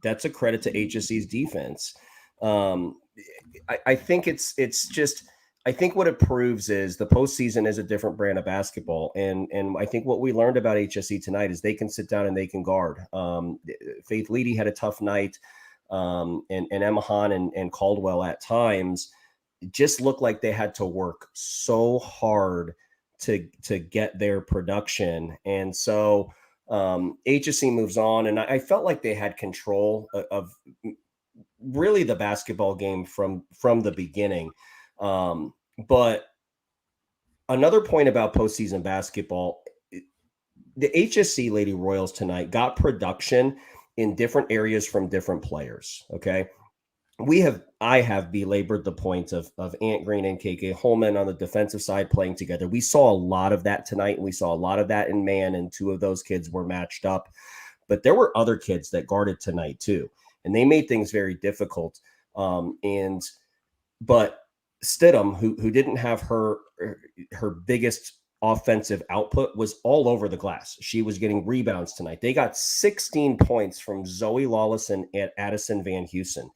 That's a credit to HSE's defense. I think I think what it proves is the postseason is a different brand of basketball. And I think what we learned about HSE tonight is they can sit down and they can guard. Faith Leedy had a tough night. And Emma Hahn and Caldwell at times just looked like they had to work so hard to get their production. And so HSE moves on, and I felt like they had control of really the basketball game from the beginning. But another point about postseason basketball, the HSE Lady Royals tonight got production in different areas from different players. Okay. I have belabored the point of Ant Green and KK Holman on the defensive side playing together. We saw a lot of that tonight, and we saw a lot of that in man, and 2 of those kids were matched up. But there were other kids that guarded tonight too, and they made things very difficult. But Stidham, who didn't have her biggest offensive output, was all over the glass. She was getting rebounds tonight. They got 16 points from Zoe Lawless and Addison Van Heusen.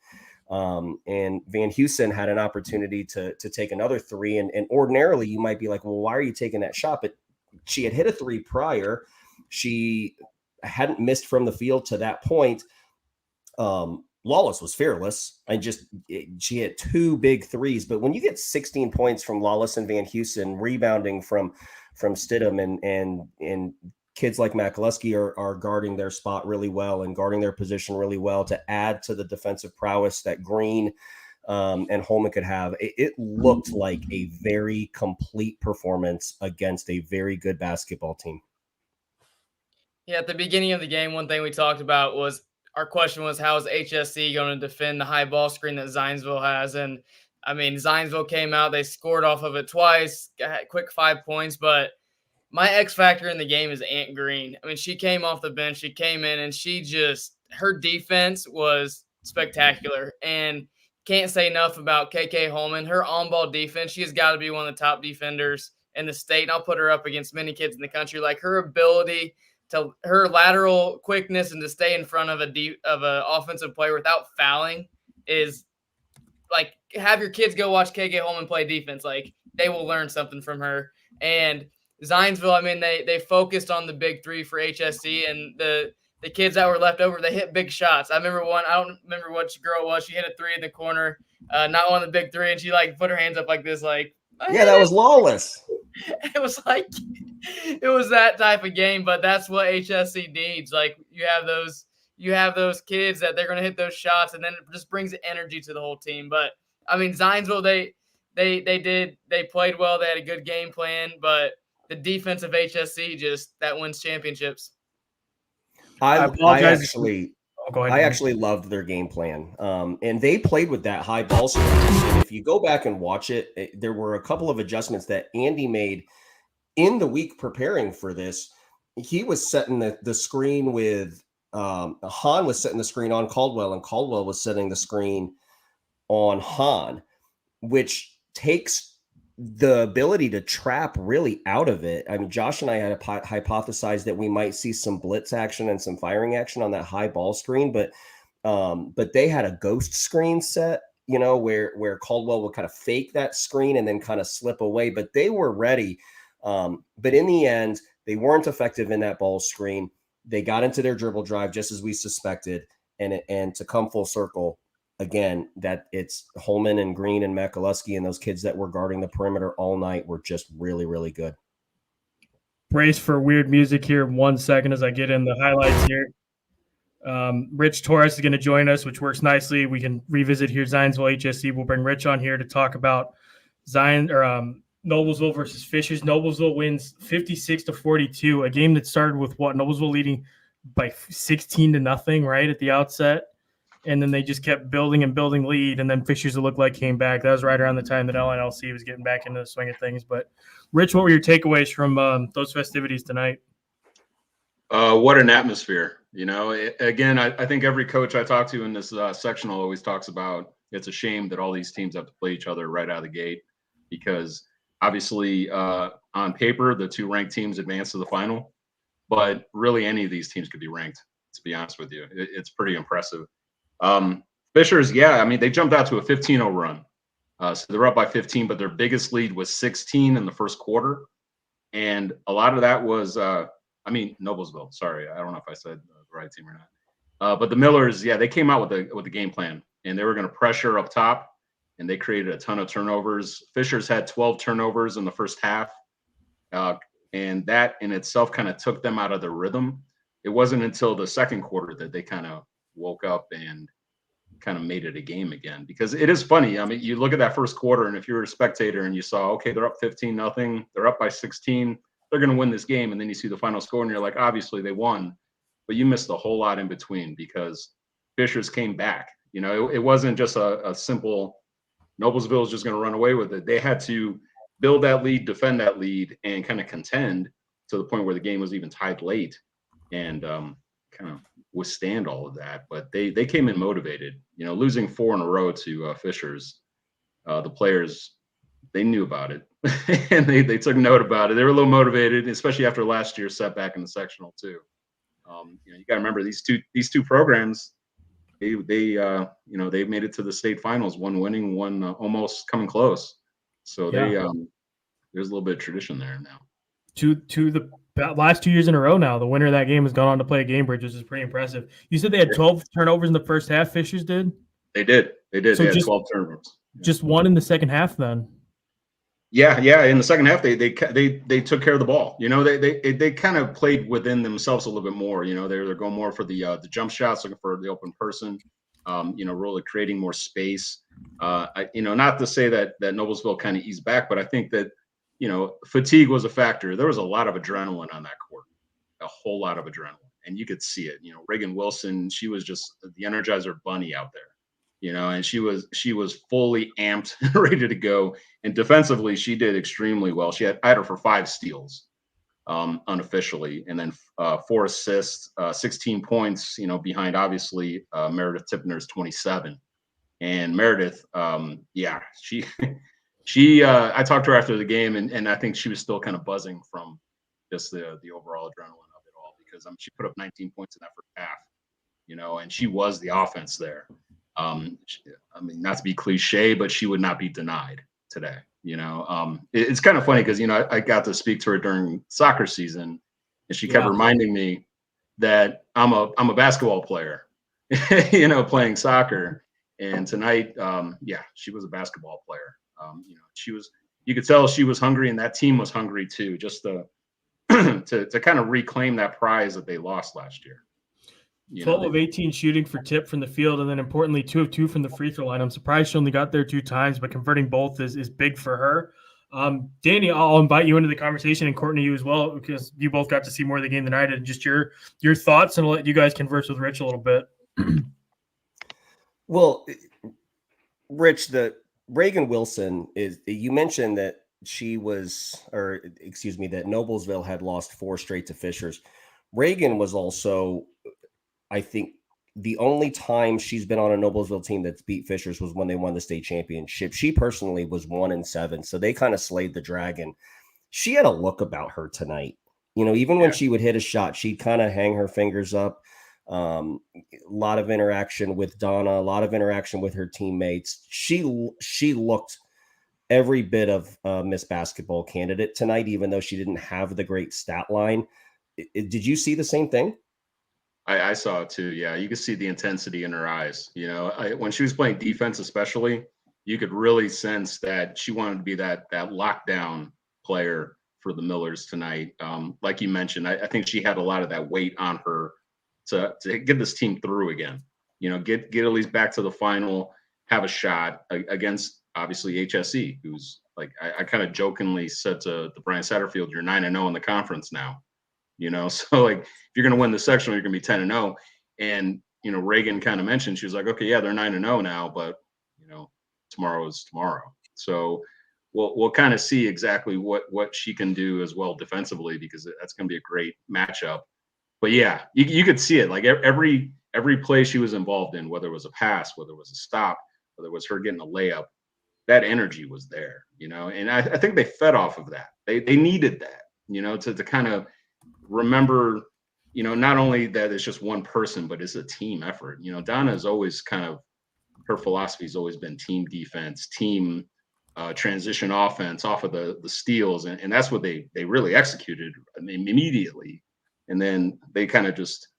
And Van Heusen had an opportunity to take another 3. And ordinarily you might be like, well, why are you taking that shot? But she had hit a 3 prior. She hadn't missed from the field to that point. Lawless was fearless. She hit 2 big 3s. But when you get 16 points from Lawless and Van Heusen, rebounding from Stidham, and kids like McCutcheon are guarding their spot really well and guarding their position really well to add to the defensive prowess that Green and Holman could have, it looked like a very complete performance against a very good basketball team. Yeah, at the beginning of the game, one thing we talked about was our question was, how is HSE going to defend the high ball screen that Zionsville has? And I mean, Zionsville came out, they scored off of it twice, got quick 5 points, but my X factor in the game is Ant Green. I mean, she came off the bench, she came in, and her defense was spectacular. And can't say enough about KK Holman. Her on-ball defense, she has got to be one of the top defenders in the state. And I'll put her up against many kids in the country. Like, her ability to, her lateral quickness and to stay in front of an offensive player without fouling is like, have your kids go watch KK Holman play defense. Like, they will learn something from her. And Zionsville, I mean, they focused on the big 3 for HSE, and the kids that were left over, they hit big shots. I remember one, I don't remember which girl it was. She hit a 3 in the corner, not one of the big 3, and she like put her hands up like this, like, yeah, that was Lawless. It was like, it was that type of game, but that's what HSE needs. Like, you have those kids that they're going to hit those shots, and then it just brings energy to the whole team. But I mean, Zionsville, they played well. They had a good game plan, but the defense of HSE that wins championships. I actually loved their game plan. And they played with that high ball screen. And if you go back and watch it, there were a couple of adjustments that Andy made in the week preparing for this. He was setting the screen with Hahn was setting the screen on Caldwell, and Caldwell was setting the screen on Hahn, which takes the ability to trap really out of it. I mean, Josh and I had hypothesized that we might see some blitz action and some firing action on that high ball screen, but they had a ghost screen set, where Caldwell would kind of fake that screen and then kind of slip away, but they were ready. But in the end, they weren't effective in that ball screen. They got into their dribble drive just as we suspected. And to come full circle, again, that it's Holman and Green and McCutcheon and those kids that were guarding the perimeter all night were just really, really good. Brace for weird music here 1 second as I get in the highlights here. Rich Torres is going to join us, which works nicely. We can revisit here Zionsville-HSE. We'll bring Rich on here to talk about Noblesville versus Fishers. Noblesville wins 56-42, a game that started with Noblesville leading by 16-0, right, at the outset. And then they just kept building and building lead, and then Fishers, it looked like, came back. That was right around the time that LNLC was getting back into the swing of things. But, Rich, what were your takeaways from those festivities tonight? What an atmosphere. Again, I think every coach I talk to in this sectional always talks about it's a shame that all these teams have to play each other right out of the gate, because obviously on paper, the 2 ranked teams advance to the final. But really, any of these teams could be ranked, to be honest with you. It's pretty impressive. Fishers, yeah, I mean, they jumped out to a 15-0 run. So they're up by 15, but their biggest lead was 16 in the first quarter. And a lot of that was, Noblesville. Sorry, I don't know if I said the right team or not. But the Millers, yeah, they came out with the game plan, and they were going to pressure up top, and they created a ton of turnovers. Fishers had 12 turnovers in the first half, and that in itself kind of took them out of the rhythm. It wasn't until the second quarter that they kind of woke up and kind of made it a game again, because it is funny. I mean, you look at that first quarter, and if you're a spectator and you saw, okay, they're up 15-0, they're up by 16, they're going to win this game. And then you see the final score and you're like, obviously they won, but you missed a whole lot in between, because Fishers came back You know, it wasn't just a simple Noblesville is just going to run away with it. They had to build that lead, defend that lead, and kind of contend to the point where the game was even tied late, and kind of withstand all of that. But they came in motivated. You know, losing 4 in a row to Fishers, the players, they knew about it and they took note about it. They were a little motivated, especially after last year's setback in the sectional too. You know, you got to remember these two programs. They made it to the state finals, one winning, one almost coming close. So there's a little bit of tradition there now. To the last 2 years in a row now, the winner of that game has gone on to play at Gamebridge, which is pretty impressive. You said they had 12 turnovers in the first half. Fishers did. They did. So they had 12 turnovers. Just one in the second half, then. Yeah. In the second half, they took care of the ball. You know, they kind of played within themselves a little bit more. You know, they're going more for the jump shots, looking for the open person. You know, really creating more space. Not to say that Noblesville kind of eased back, but I think that, you know, fatigue was a factor. There was a lot of adrenaline on that court, a whole lot of adrenaline, and you could see it. You know, Reagan Wilson, she was just the Energizer Bunny out there. You know, and she was fully amped, ready to go. And defensively, she did extremely well. I had her for 5 steals, unofficially, and then 4 assists, 16 points. You know, behind obviously Meredith Tippner's 27. And Meredith, she I talked to her after the game, and I think she was still kind of buzzing from just the overall adrenaline of it all, because she put up 19 points in that first half. You know, and she was the offense there. I mean, not to be cliche, but she would not be denied today. You know, it's kind of funny because, you know, I got to speak to her during soccer season, and she kept reminding me that I'm a basketball player, you know, playing soccer. And tonight, she was a basketball player. You know, you could tell she was hungry, and that team was hungry too, just to kind of reclaim that prize that they lost last year. 12 of 18 shooting for Tip from the field, and then importantly 2 of 2 from the free throw line. I'm surprised she only got there 2 times, but converting both is big for her. Danny, I'll invite you into the conversation, and Courtney, you as well, because you both got to see more of the game than I did. Just your thoughts, and I'll let you guys converse with Rich a little bit. Well, Rich, the Reagan Wilson you mentioned that that Noblesville had lost 4 straight to Fishers. Reagan was also, I think, the only time she's been on a Noblesville team that's beat Fishers was when they won the state championship. She personally was 1-7, so they kind of slayed the dragon. She had a look about her tonight. You know, even when she would hit a shot, she'd kind of hang her fingers up. A lot of interaction with Donna, a lot of interaction with her teammates. She looked every bit of Miss Basketball candidate tonight, even though she didn't have the great stat line. Did you see the same thing? I saw it too. Yeah, you could see the intensity in her eyes. You know, when she was playing defense, especially, you could really sense that she wanted to be that lockdown player for the Millers tonight. Like you mentioned, I think she had a lot of that weight on her to get this team through again. You know, get at least back to the final, have a shot against obviously HSE, who's like I kind of jokingly said to Brian Satterfield, "You're 9-0 in the conference now." You know, so like if you're going to win the sectional, you're going to be 10-0. And, you know, Reagan kind of mentioned, she was like, okay, yeah, they're 9-0 now, but, you know, tomorrow is tomorrow. So we'll kind of see exactly what she can do as well defensively, because that's going to be a great matchup. But yeah, you could see it, like every play she was involved in, whether it was a pass, whether it was a stop, whether it was her getting a layup, that energy was there, you know, and I think they fed off of that. They needed that, you know, to kind of remember, you know, not only that it's just one person, but it's a team effort. You know, Donna is always kind of, her philosophy has always been team defense, team transition offense off of the steals. And that's what they really executed immediately. And then they kind of just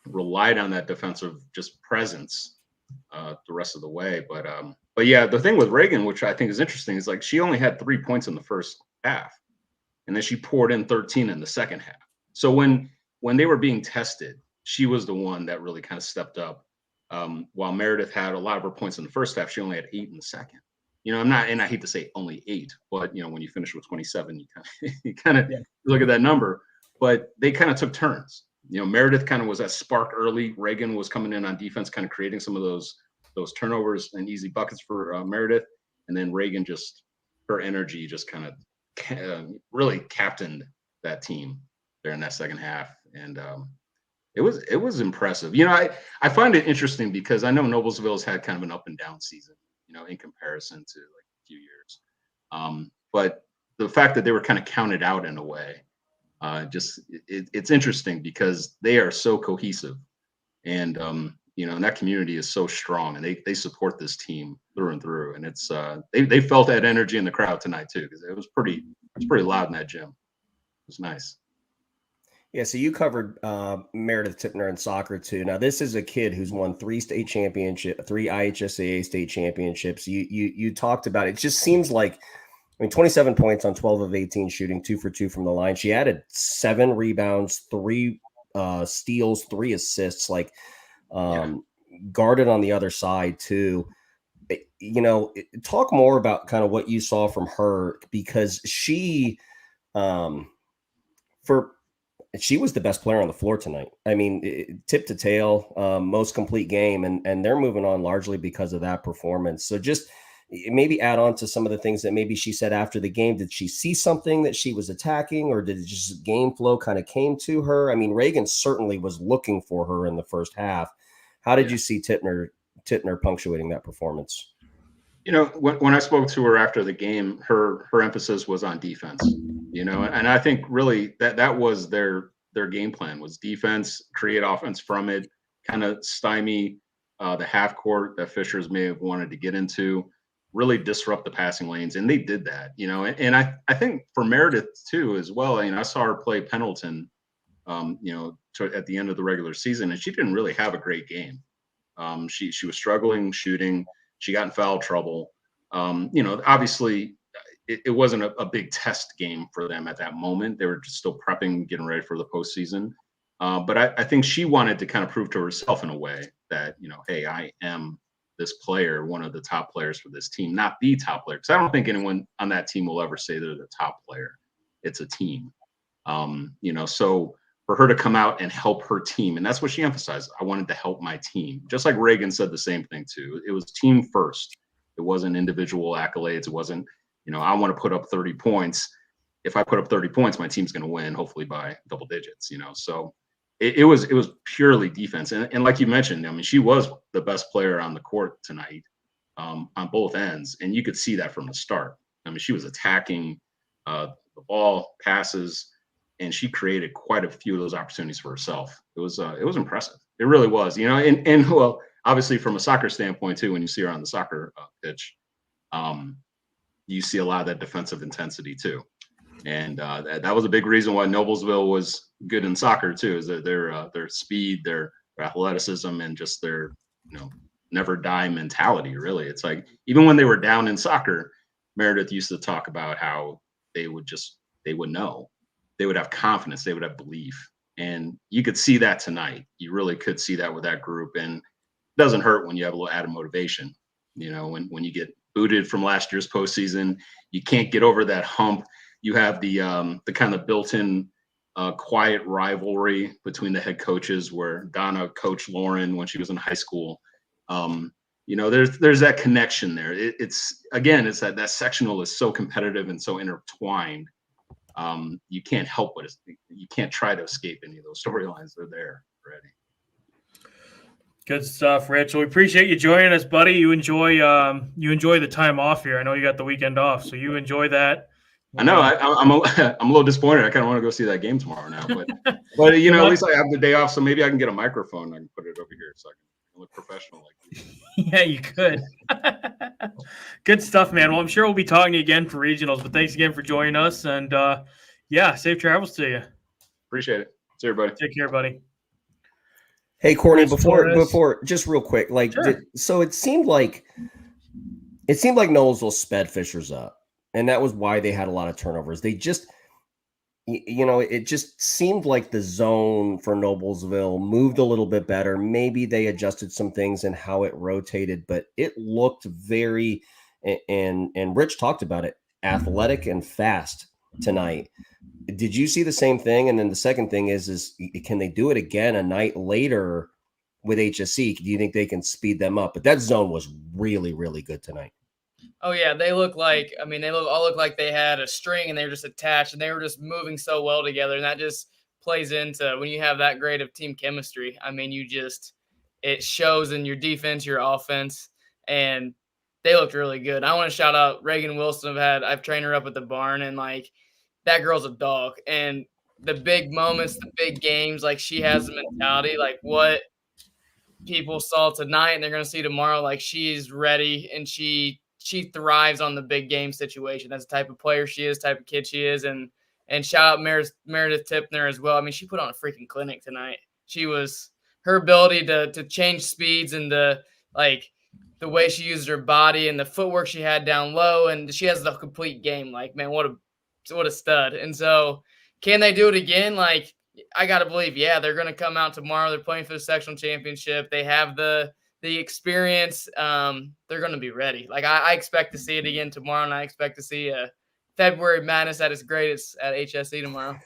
relied on that defensive just presence the rest of the way. But yeah, the thing with Reagan, which I think is interesting, is like she only had 3 points in the first half, and then she poured in 13 in the second half. So when they were being tested, she was the one that really kind of stepped up. While Meredith had a lot of her points in the first half, she only had 8 in the second. You know, and I hate to say only 8, but you know, when you finish with 27, you kind of look at that number. But they kind of took turns. You know, Meredith kind of was that spark early. Reagan was coming in on defense, kind of creating some of those those turnovers and easy buckets for Meredith, and then Reagan just her energy just kind of really captained that team there in that second half, and it was impressive. I find it interesting because I know Noblesville's had kind of an up and down season, in comparison to like a few years, but the fact that they were kind of counted out in a way, it's interesting because they are so cohesive, and and that community is so strong, and they support this team through and through, and it's they felt that energy in the crowd tonight too, because it was pretty loud in that gym. It was nice. Yeah, so you covered Meredith Tipner in soccer too. Now, this is a kid who's won 3 state championships, 3 IHSAA state championships. You talked about it. It just seems like, 27 points on 12 of 18 shooting, 2 for 2 from the line. She added 7 rebounds, 3 steals, 3 assists, guarded on the other side too. Talk more about kind of what you saw from her, because she was the best player on the floor tonight. Tip to tail, most complete game, and they're moving on largely because of that performance. So just maybe add on to some of the things that maybe she said after the game. Did she see something that she was attacking, or did it just game flow kind of came to her? Reagan certainly was looking for her in the first half. How did you see Tipner punctuating that performance? When I spoke to her after the game, her emphasis was on defense, and I think really that was their game plan, was defense, create offense from it, kind of stymie the half court that Fishers may have wanted to get into, really disrupt the passing lanes. And they did that, and I think for Meredith too, as well. I saw her play Pendleton, at the end of the regular season, and she didn't really have a great game. She was struggling shooting. She got in foul trouble. Obviously it wasn't a big test game for them at that moment. They were just still prepping, getting ready for the postseason. But I think she wanted to kind of prove to herself in a way that, hey, I am this player, one of the top players for this team, not the top player. Because I don't think anyone on that team will ever say they're the top player. It's a team. So for her to come out and help her team, and that's what she emphasized. I wanted to help my team. Just like Reagan said the same thing too. It was team first. It wasn't individual accolades. It wasn't, I want to put up 30 points. If I put up 30 points, my team's going to win, hopefully by double digits, So it was purely defense. And like you mentioned, she was the best player on the court tonight, on both ends. And you could see that from the start. She was attacking the ball, passes, and she created quite a few of those opportunities for herself. It was impressive. It really was, and well, obviously from a soccer standpoint too, when you see her on the soccer pitch, you see a lot of that defensive intensity too. And that was a big reason why Noblesville was good in soccer too, is that their speed, their athleticism, and just their, never die mentality. Really. It's like, even when they were down in soccer, Meredith used to talk about how they would know. They would have confidence. They would have belief. And you could see that tonight. You really could see that with that group. And it doesn't hurt when you have a little added motivation. When you get booted from last year's postseason, you can't get over that hump. You have the kind of built-in quiet rivalry between the head coaches, where Donna coached Lauren when she was in high school. There's that connection there. It's that sectional is so competitive and so intertwined. You can't help but you can't try to escape any of those storylines. They're there already. Good stuff, Rich. Well, we appreciate you joining us, buddy. You enjoy the time off here. I know you got the weekend off, so you enjoy that. I know. I'm a little disappointed. I kind of want to go see that game tomorrow now, but at least I have the day off, so maybe I can get a microphone. I can put it over here so I can look professional like you. Yeah, you could. Good stuff, man. Well, I'm sure we'll be talking to you again for regionals, but thanks again for joining us. And safe travels to you. Appreciate it. See you, everybody. Take care, buddy. Hey, Courtney, Torres. before just real quick, Sure. So it seemed like Noblesville sped Fishers up, and that was why they had a lot of turnovers. They just, it just seemed like the zone for Noblesville moved a little bit better. Maybe they adjusted some things in how it rotated, but it looked very, and Rich talked about it, athletic and fast tonight. Did you see the same thing? And then the second thing is can they do it again a night later with HSE? Do you think they can speed them up? But that zone was really, really good tonight. Oh yeah, they look like, I mean, all look like they had a string and they were just attached and they were just moving so well together. And that just plays into when you have that great of team chemistry. I mean, it shows in your defense, your offense, and they looked really good. I want to shout out Reagan Wilson. I've trained her up at the barn, and like that girl's a dog. And the big moments, the big games, like she has the mentality, like what people saw tonight and they're going to see tomorrow. Like she's ready and she thrives on the big game situation. That's the type of player she is, type of kid she is. And shout out Meredith Tipner as well. I mean, she put on a freaking clinic tonight. Her ability to change speeds and the way she used her body and the footwork she had down low, and she has the complete game. Like, man, what a stud. And so can they do it again? Like, I got to believe, yeah, they're going to come out tomorrow. They're playing for the sectional championship. They have the experience. They're going to be ready. Like, I expect to see it again tomorrow, and I expect to see a February Madness at its greatest at HSE tomorrow.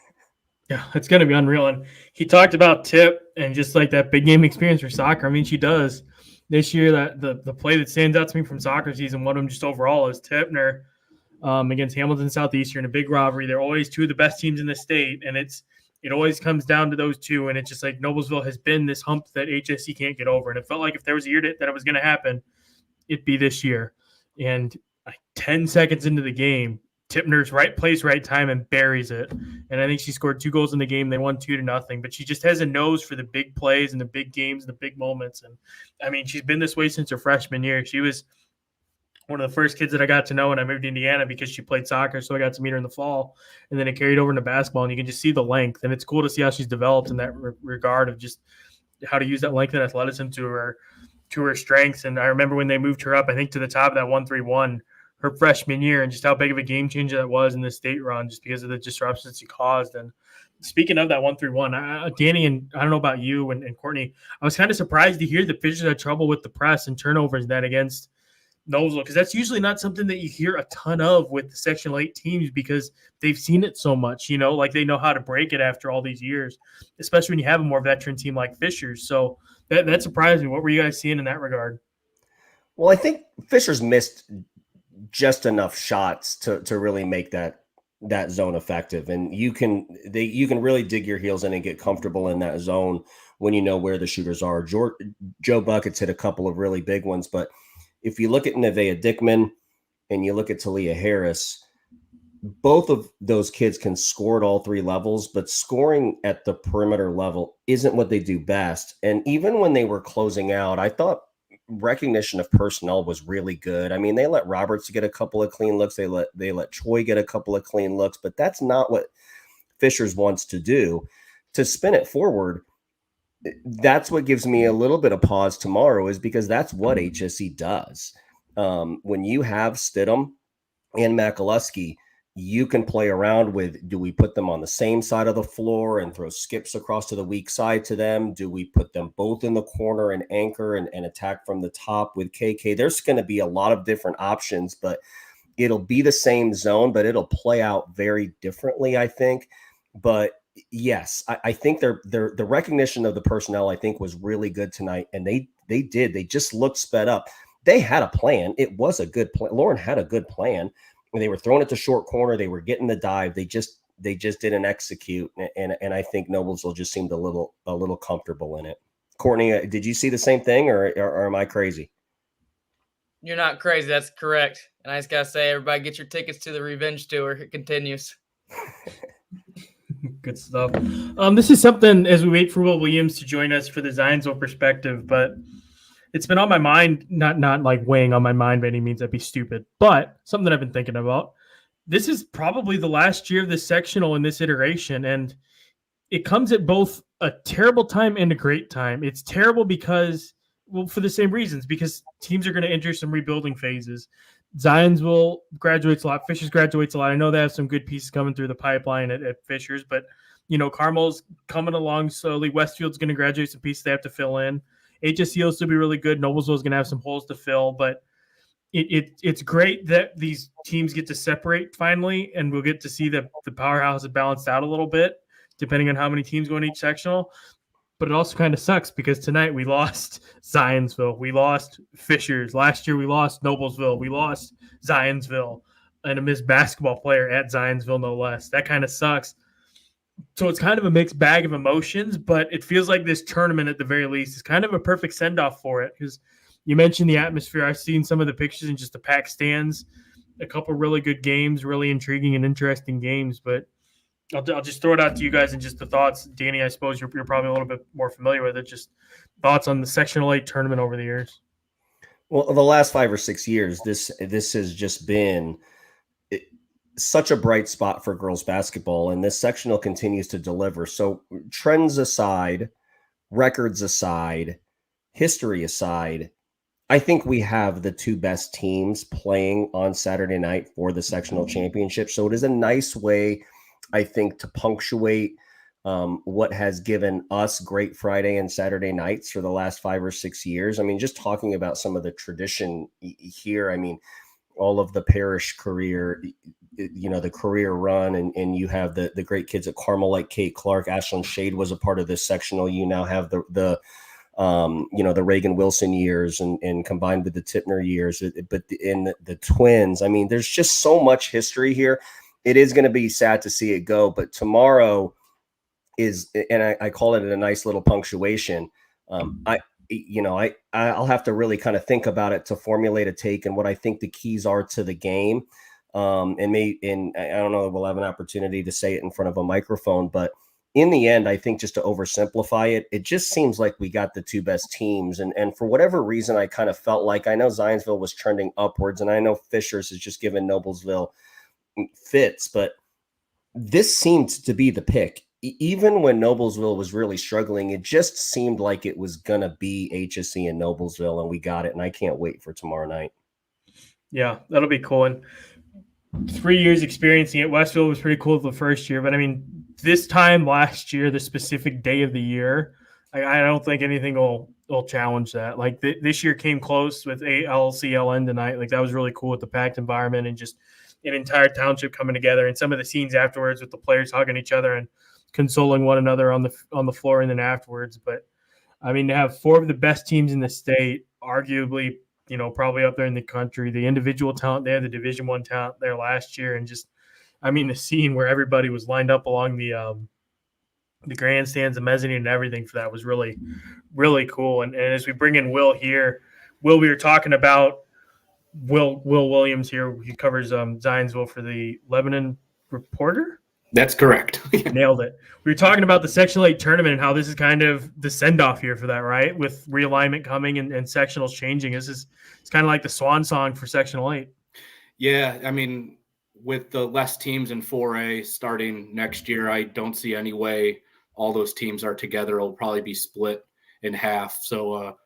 Yeah, it's going to be unreal. And he talked about Tip and just like that big game experience for soccer. I mean, she does. This year, that the play that stands out to me from soccer season, one of them just overall, is Tipner against Hamilton Southeastern, a big rivalry. They're always two of the best teams in the state, and it always comes down to those two. And it's just like Noblesville has been this hump that HSE can't get over. And it felt like if there was a year that it was going to happen, it'd be this year. And 10 seconds into the game, Tipner's right place, right time, and buries it. And I think she scored 2 goals in the game. They won 2-0. But she just has a nose for the big plays and the big games and the big moments. And, I mean, she's been this way since her freshman year. She was one of the first kids that I got to know when I moved to Indiana because she played soccer, so I got to meet her in the fall. And then it carried over into basketball, and you can just see the length. And it's cool to see how she's developed in that regard of just how to use that length and athleticism to her strengths. And I remember when they moved her up, I think, to the top of that 1-3-1 her freshman year, and just how big of a game changer that was in the state run just because of the disruptions she caused. And speaking of that 1-3-1, Danny, and I don't know about you and Courtney, I was kind of surprised to hear the Fishers had trouble with the press and turnovers then against Noblesville, because that's usually not something that you hear a ton of with the Sectional 8 teams because they've seen it so much, like they know how to break it after all these years, especially when you have a more veteran team like Fishers. So that surprised me. What were you guys seeing in that regard? Well, I think Fishers missed just enough shots to really make that zone effective. And you can really dig your heels in and get comfortable in that zone when you know where the shooters are. Joe Buckets hit a couple of really big ones, but if you look at Nevaeh Dickman and you look at Talia Harris, both of those kids can score at all 3 levels, but scoring at the perimeter level isn't what they do best. And even when they were closing out, I thought recognition of personnel was really good. I mean, they let Roberts get a couple of clean looks. They let Troy get a couple of clean looks, but that's not what Fishers wants to do. To spin it forward, that's what gives me a little bit of pause tomorrow, is because that's what HSE does. When you have Stidham and Makaluski, you can play around with, do we put them on the same side of the floor and throw skips across to the weak side to them? Do we put them both in the corner and anchor and attack from the top with KK? There's going to be a lot of different options, but it'll be the same zone, but it'll play out very differently, I think. But yes, I think the recognition of the personnel, I think, was really good tonight. And they just looked sped up. They had a plan. It was a good plan. Lauren had a good plan. They were throwing it to short corner. They were getting the dive. They just didn't execute. And I think Noblesville just seemed a little comfortable in it. Courtney, did you see the same thing, or am I crazy? You're not crazy. That's correct. And I just got to say, everybody get your tickets to the Revenge Tour. It continues. Good stuff. This is something as we wait for Will Williams to join us for the Zionsville perspective, but it's been on my mind, not like weighing on my mind by any means. That'd be stupid, but something that I've been thinking about. This is probably the last year of the sectional in this iteration, and it comes at both a terrible time and a great time. It's terrible because, well, for the same reasons, because teams are going to enter some rebuilding phases. Zionsville graduates a lot. Fishers graduates a lot. I know they have some good pieces coming through the pipeline at Fishers, but, Carmel's coming along slowly. Westfield's going to graduate some pieces they have to fill in. HSE will still be really good. Noblesville is going to have some holes to fill, but it's great that these teams get to separate finally, and we'll get to see the powerhouse is balanced out a little bit, depending on how many teams go in each sectional. but it also kind of sucks because tonight we lost Zionsville, we lost Fishers. Last year we lost Noblesville, we lost Zionsville, and a missed basketball player at Zionsville, no less. That kind of sucks. So it's kind of a mixed bag of emotions, but it feels like this tournament at the very least is kind of a perfect send-off for it because you mentioned the atmosphere. I've seen some of the pictures in just the packed stands, a couple really good games, really intriguing and interesting games, but I'll just throw it out to you guys and just the thoughts. Danny, I suppose you're probably a little bit more familiar with it. Just thoughts on the Sectional 8 tournament over the years. Well, the last 5 or 6 years, this has just been such a bright spot for girls basketball, and this sectional continues to deliver. So trends aside, records aside, history aside, I think we have the 2 best teams playing on Saturday night for the sectional championship. So it is a nice way, I think, to punctuate what has given us great Friday and Saturday nights for the last 5 or 6 years. I mean, just talking about some of the tradition here, I mean, all of the parish career, the career run, and you have the great kids at Carmel like Kate Clark. Ashlyn Shade was a part of this sectional. You now have the Reagan Wilson years and combined with the Tipner years, but in the twins, I mean, there's just so much history here. It is going to be sad to see it go, but tomorrow is, and I call it a nice little punctuation. I'll have to really kind of think about it to formulate a take and what I think the keys are to the game. And I don't know if we'll have an opportunity to say it in front of a microphone, but in the end, I think just to oversimplify it, it just seems like we got the 2 best teams. And for whatever reason, I kind of felt like, I know Zionsville was trending upwards, and I know Fishers has just given Noblesville fits, but this seemed to be the pick. Even when Noblesville was really struggling, it just seemed like it was going to be HSE and Noblesville, and we got it. And I can't wait for tomorrow night. Yeah, that'll be cool. And 3 years experiencing it, Westville was pretty cool the first year. But, I mean, this time last year, the specific day of the year, I don't think anything will challenge that. Like, this year came close with ALCLN tonight. Like, that was really cool with the packed environment and just an entire township coming together, and some of the scenes afterwards with the players hugging each other and consoling one another on the floor and then afterwards. But I mean, to have 4 of the best teams in the state, arguably, probably up there in the country, the individual talent there, the Division I talent there last year, and just, I mean, the scene where everybody was lined up along the grandstands, the mezzanine, and everything for that was really, really cool. And as we bring in Will here, we were talking about Will Williams here. He covers Zionsville for the Lebanon Reporter. That's correct. Nailed it. We were talking about the Sectional 8 tournament and how this is kind of the send-off here for that, right? With realignment coming and sectionals changing. It's kind of like the swan song for Sectional 8. Yeah, I mean, with the less teams in 4A starting next year, I don't see any way all those teams are together. It'll probably be split in half. So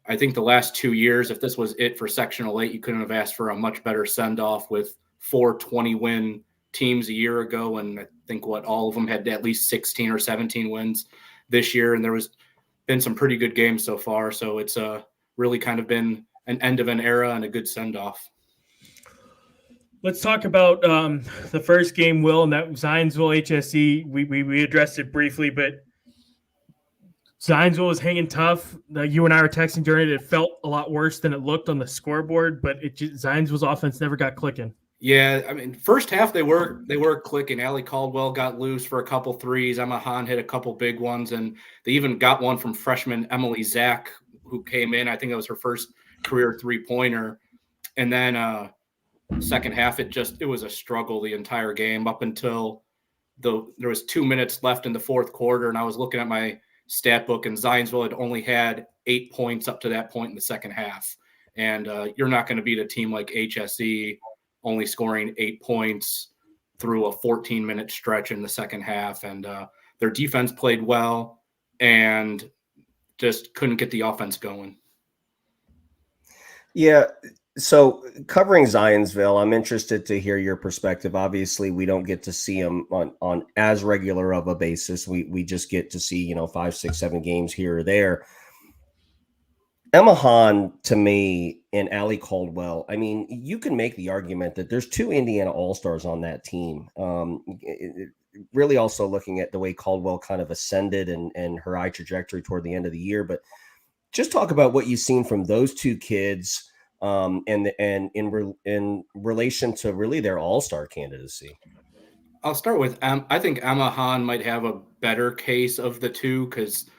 I think the last 2 years, if this was it for Sectional 8, you couldn't have asked for a much better send-off with 4 20-win teams a year ago, and I think all of them had at least 16 or 17 wins this year, and there was been some pretty good games so far. So it's really kind of been an end of an era and a good send-off. Let's talk about the first game, Will, and that Zionsville-HSE. We addressed it briefly, but Zionsville was hanging tough. You and I were texting during it. It felt a lot worse than it looked on the scoreboard, but Zionsville's offense never got clicking. Yeah, I mean, first half they were clicking. Allie Caldwell got loose for a couple threes. Emma Hahn hit a couple big ones, and they even got one from freshman Emily Zach, who came in. I think it was her first career 3-pointer. And then second half, it was a struggle the entire game up until there was 2 minutes left in the fourth quarter, and I was looking at my stat book, and Zionsville had only had 8 points up to that point in the second half. And you're not going to beat a team like HSE only scoring 8 points through a 14-minute stretch in the second half. And their defense played well and just couldn't get the offense going. Yeah. So covering Zionsville, I'm interested to hear your perspective. Obviously, we don't get to see them on as regular of a basis. We just get to see, 5, 6, 7 games here or there. Emma Hahn, to me, and Allie Caldwell, I mean, you can make the argument that there's 2 Indiana All-Stars on that team. really also looking at the way Caldwell kind of ascended and her high trajectory toward the end of the year. But just talk about what you've seen from those two kids, and in relation to really their all-star candidacy. I'll start with I think Emma Hahn might have a better case of the two, because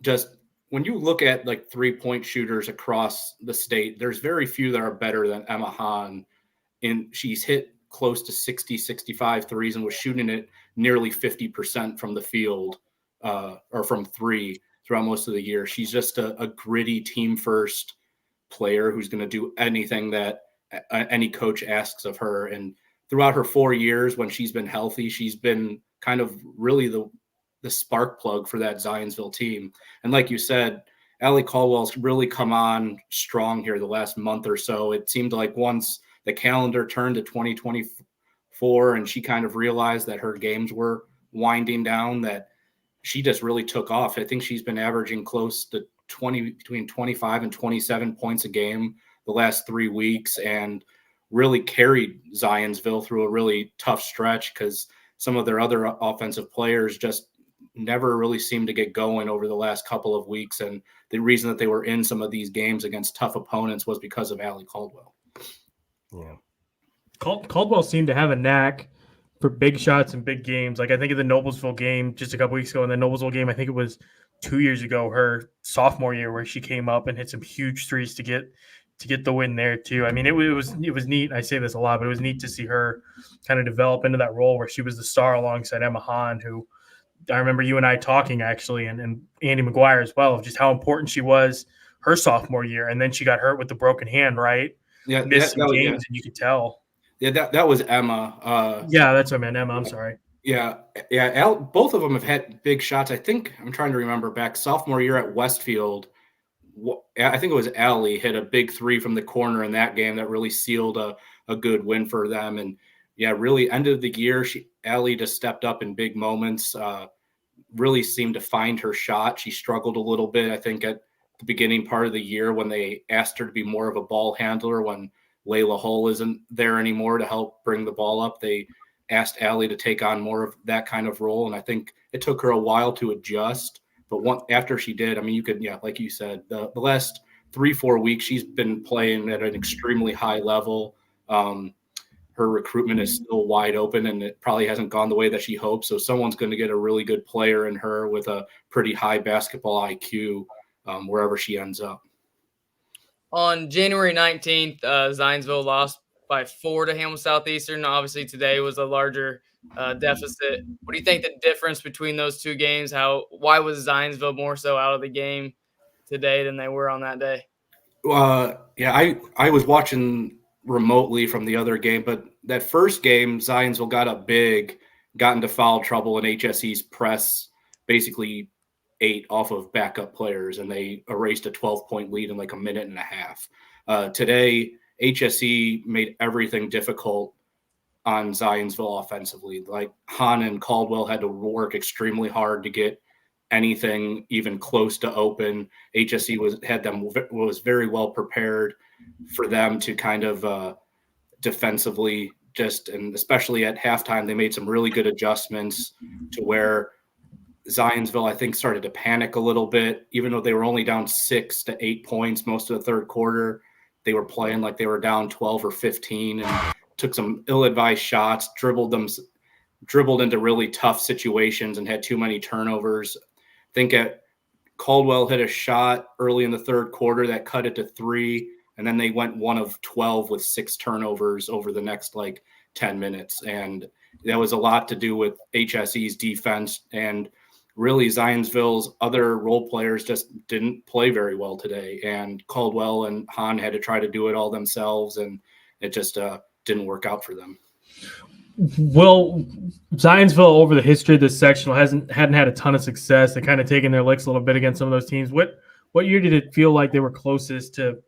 just when you look at like 3-point shooters across the state, there's very few that are better than Emma Hahn. And she's hit close to 60, 65 threes and was shooting it nearly 50% from the field, or from three throughout most of the year. She's just a gritty team first player who's going to do anything that any coach asks of her. And throughout her 4 years, when she's been healthy, she's been kind of really the spark plug for that Zionsville team. And like you said, Allie Caldwell's really come on strong here the last month or so. It seemed like once the calendar turned to 2024 and she kind of realized that her games were winding down, that she just really took off. I think she's been averaging close to between 25 and 27 points a game the last 3 weeks, and really carried Zionsville through a really tough stretch, because some of their other offensive players just never really seemed to get going over the last couple of weeks. And the reason that they were in some of these games against tough opponents was because of Allie Caldwell. Yeah. Caldwell seemed to have a knack for big shots and big games. Like I think of the Noblesville game just a couple weeks ago, and the Noblesville game, I think it was 2 years ago, her sophomore year, where she came up and hit some huge threes to get the win there too. I mean, it was neat. I say this a lot, but it was neat to see her kind of develop into that role where she was the star alongside Emma Hahn, who I remember you and I talking actually, and Andy McGuire as well, of just how important she was her sophomore year. And then she got hurt with the broken hand, right? Yeah, Missed some games, and you could tell. Yeah, that was Emma. Yeah, that's what I meant, Emma. I'm sorry. Yeah. Both of them have had big shots. I think I'm trying to remember back sophomore year at Westfield. I think it was Allie hit a big three from the corner in that game that really sealed a good win for them. And yeah, really end of the year, Allie just stepped up in big moments. Really seemed to find her shot. She struggled a little bit, I think, at the beginning part of the year when they asked her to be more of a ball handler. When Layla Hull isn't there anymore to help bring the ball up, they asked Allie to take on more of that kind of role. And I think it took her a while to adjust. But after she did, I mean, you could, like you said, the last 3-4 weeks, she's been playing at an extremely high level. Her recruitment is still wide open, and it probably hasn't gone the way that she hoped. So someone's going to get a really good player in her with a pretty high basketball IQ wherever she ends up. On January 19th, Zionsville lost by 4 to Hamilton Southeastern. Obviously, today was a larger deficit. What do you think the difference between those two games? Why was Zionsville more so out of the game today than they were on that day? Yeah, I was watching remotely from the other game, but that first game, Zionsville got up big, got into foul trouble, and HSE's press basically ate off of backup players, and they erased a 12-point lead in like a minute and a half. Today, HSE made everything difficult on Zionsville offensively. Like Hahn and Caldwell had to work extremely hard to get anything even close to open. HSE was very well prepared for them to kind of defensively and especially at halftime, they made some really good adjustments to where Zionsville, I think, started to panic a little bit. Even though they were only down 6 to 8 points most of the third quarter, they were playing like they were down 12 or 15 and took some ill-advised shots, dribbled into really tough situations and had too many turnovers. I think Caldwell hit a shot early in the third quarter that cut it to 3, and then they went 1 of 12 with 6 turnovers over the next 10 minutes. And that was a lot to do with HSE's defense, and really Zionsville's other role players just didn't play very well today. And Caldwell and Hahn had to try to do it all themselves, and it just didn't work out for them. Well, Zionsville over the history of this sectional hadn't had a ton of success. They kind of taken their licks a little bit against some of those teams. What year did it feel like they were closest to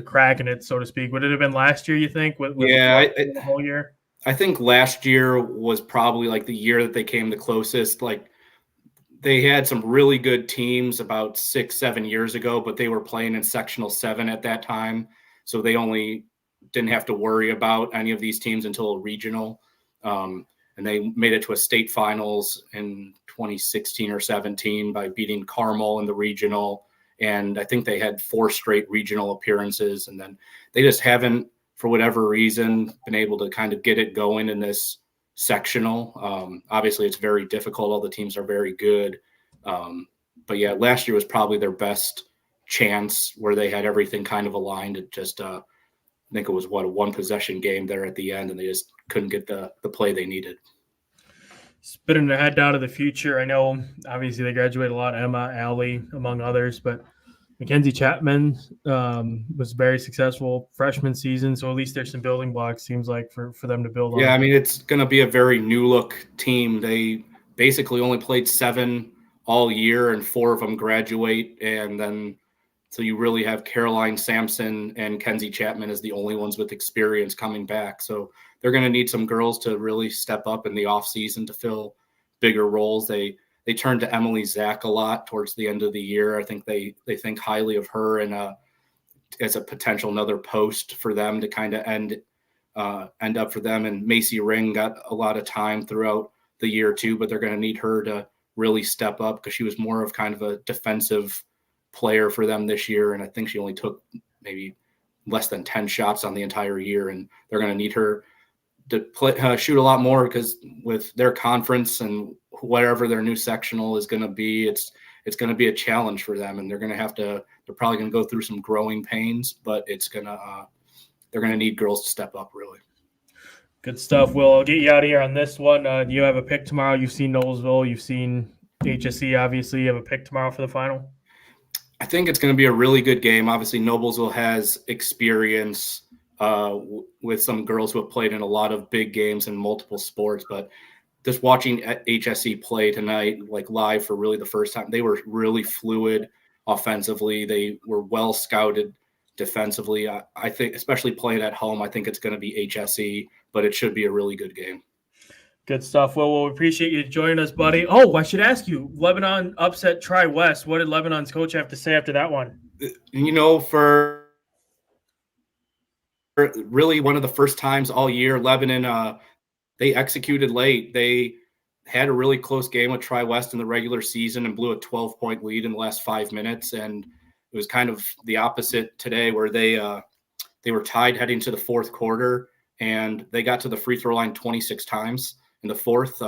cracking it, so to speak? Would it have been last year, you think? The whole year? I think last year was probably the year that they came the closest. They had some really good teams about 6-7 years ago, but they were playing in sectional 7 at that time. So they only didn't have to worry about any of these teams until a regional. And and they made it to a state finals in 2016 or 17 by beating Carmel in the regional. And I think they had 4 straight regional appearances, and then they just haven't, for whatever reason, been able to kind of get it going in this sectional. Obviously, it's very difficult. All the teams are very good. But yeah, last year was probably their best chance where they had everything kind of aligned. It just, I think it was a 1-possession game there at the end, and they just couldn't get the play they needed. Spinning their head down to the future. I know, obviously, they graduated a lot. Emma, Allie, among others, but Mackenzie Chapman was very successful freshman season, so at least there's some building blocks, seems like, for them to build on. Yeah, I mean, it's going to be a very new-look team. They basically only played 7 all year, and 4 of them graduate, and then so you really have Caroline Sampson and Kenzie Chapman as the only ones with experience coming back. So they're going to need some girls to really step up in the offseason to fill bigger roles. They turned to Emily Zach a lot towards the end of the year. I think they think highly of her and as a potential another post for them to kind of end up for them. And Macy Ring got a lot of time throughout the year too, but they're going to need her to really step up because she was more of kind of a defensive player for them this year. And I think she only took maybe less than 10 shots on the entire year. And they're going to need her to shoot a lot more because with their conference and whatever their new sectional is going to be, it's going to be a challenge for them. And they're probably going to go through some growing pains, but they're going to need girls to step up really. Good stuff. Will, I'll get you out of here on this one. Do you have a pick tomorrow? You've seen Noblesville. You've seen HSE, obviously. You have a pick tomorrow for the final? I think it's going to be a really good game. Obviously, Noblesville has experience with some girls who have played in a lot of big games in multiple sports. But just watching HSE play tonight, like live for really the first time, they were really fluid offensively. They were well scouted defensively. I think, especially playing at home, I think it's going to be HSE, but it should be a really good game. Good stuff. Well, we appreciate you joining us, buddy. Oh, I should ask you, Lebanon upset Tri-West. What did Lebanon's coach have to say after that one? You know, for really one of the first times all year, Lebanon, they executed late. They had a really close game with Tri-West in the regular season and blew a 12-point lead in the last 5 minutes. And it was kind of the opposite today where they were tied heading to the fourth quarter, and they got to the free throw line 26 times. In the fourth,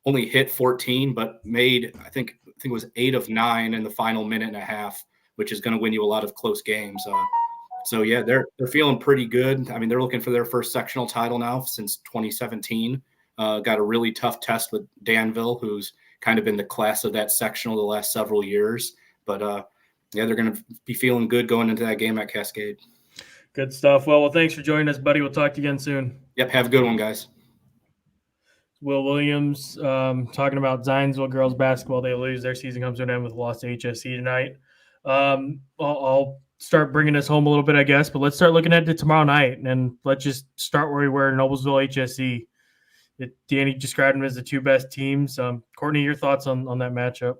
only hit 14, but made, I think it was 8 of 9 in the final minute and a half, which is going to win you a lot of close games. So yeah, they're feeling pretty good. I mean, they're looking for their first sectional title now since 2017. Got a really tough test with Danville, who's kind of been the class of that sectional the last several years. But yeah, they're going to be feeling good going into that game at Cascade. Good stuff. Well, thanks for joining us, buddy. We'll talk to you again soon. Yep, have a good one, guys. Will Williams talking about Zionsville girls basketball. They lose. Their season comes to an end with a loss to HSE tonight. I'll start bringing us home a little bit, I guess, but let's start looking at it tomorrow night, and let's just start where we were, Noblesville HSE. Danny described them as the 2 best teams. Courtney, your thoughts on that matchup?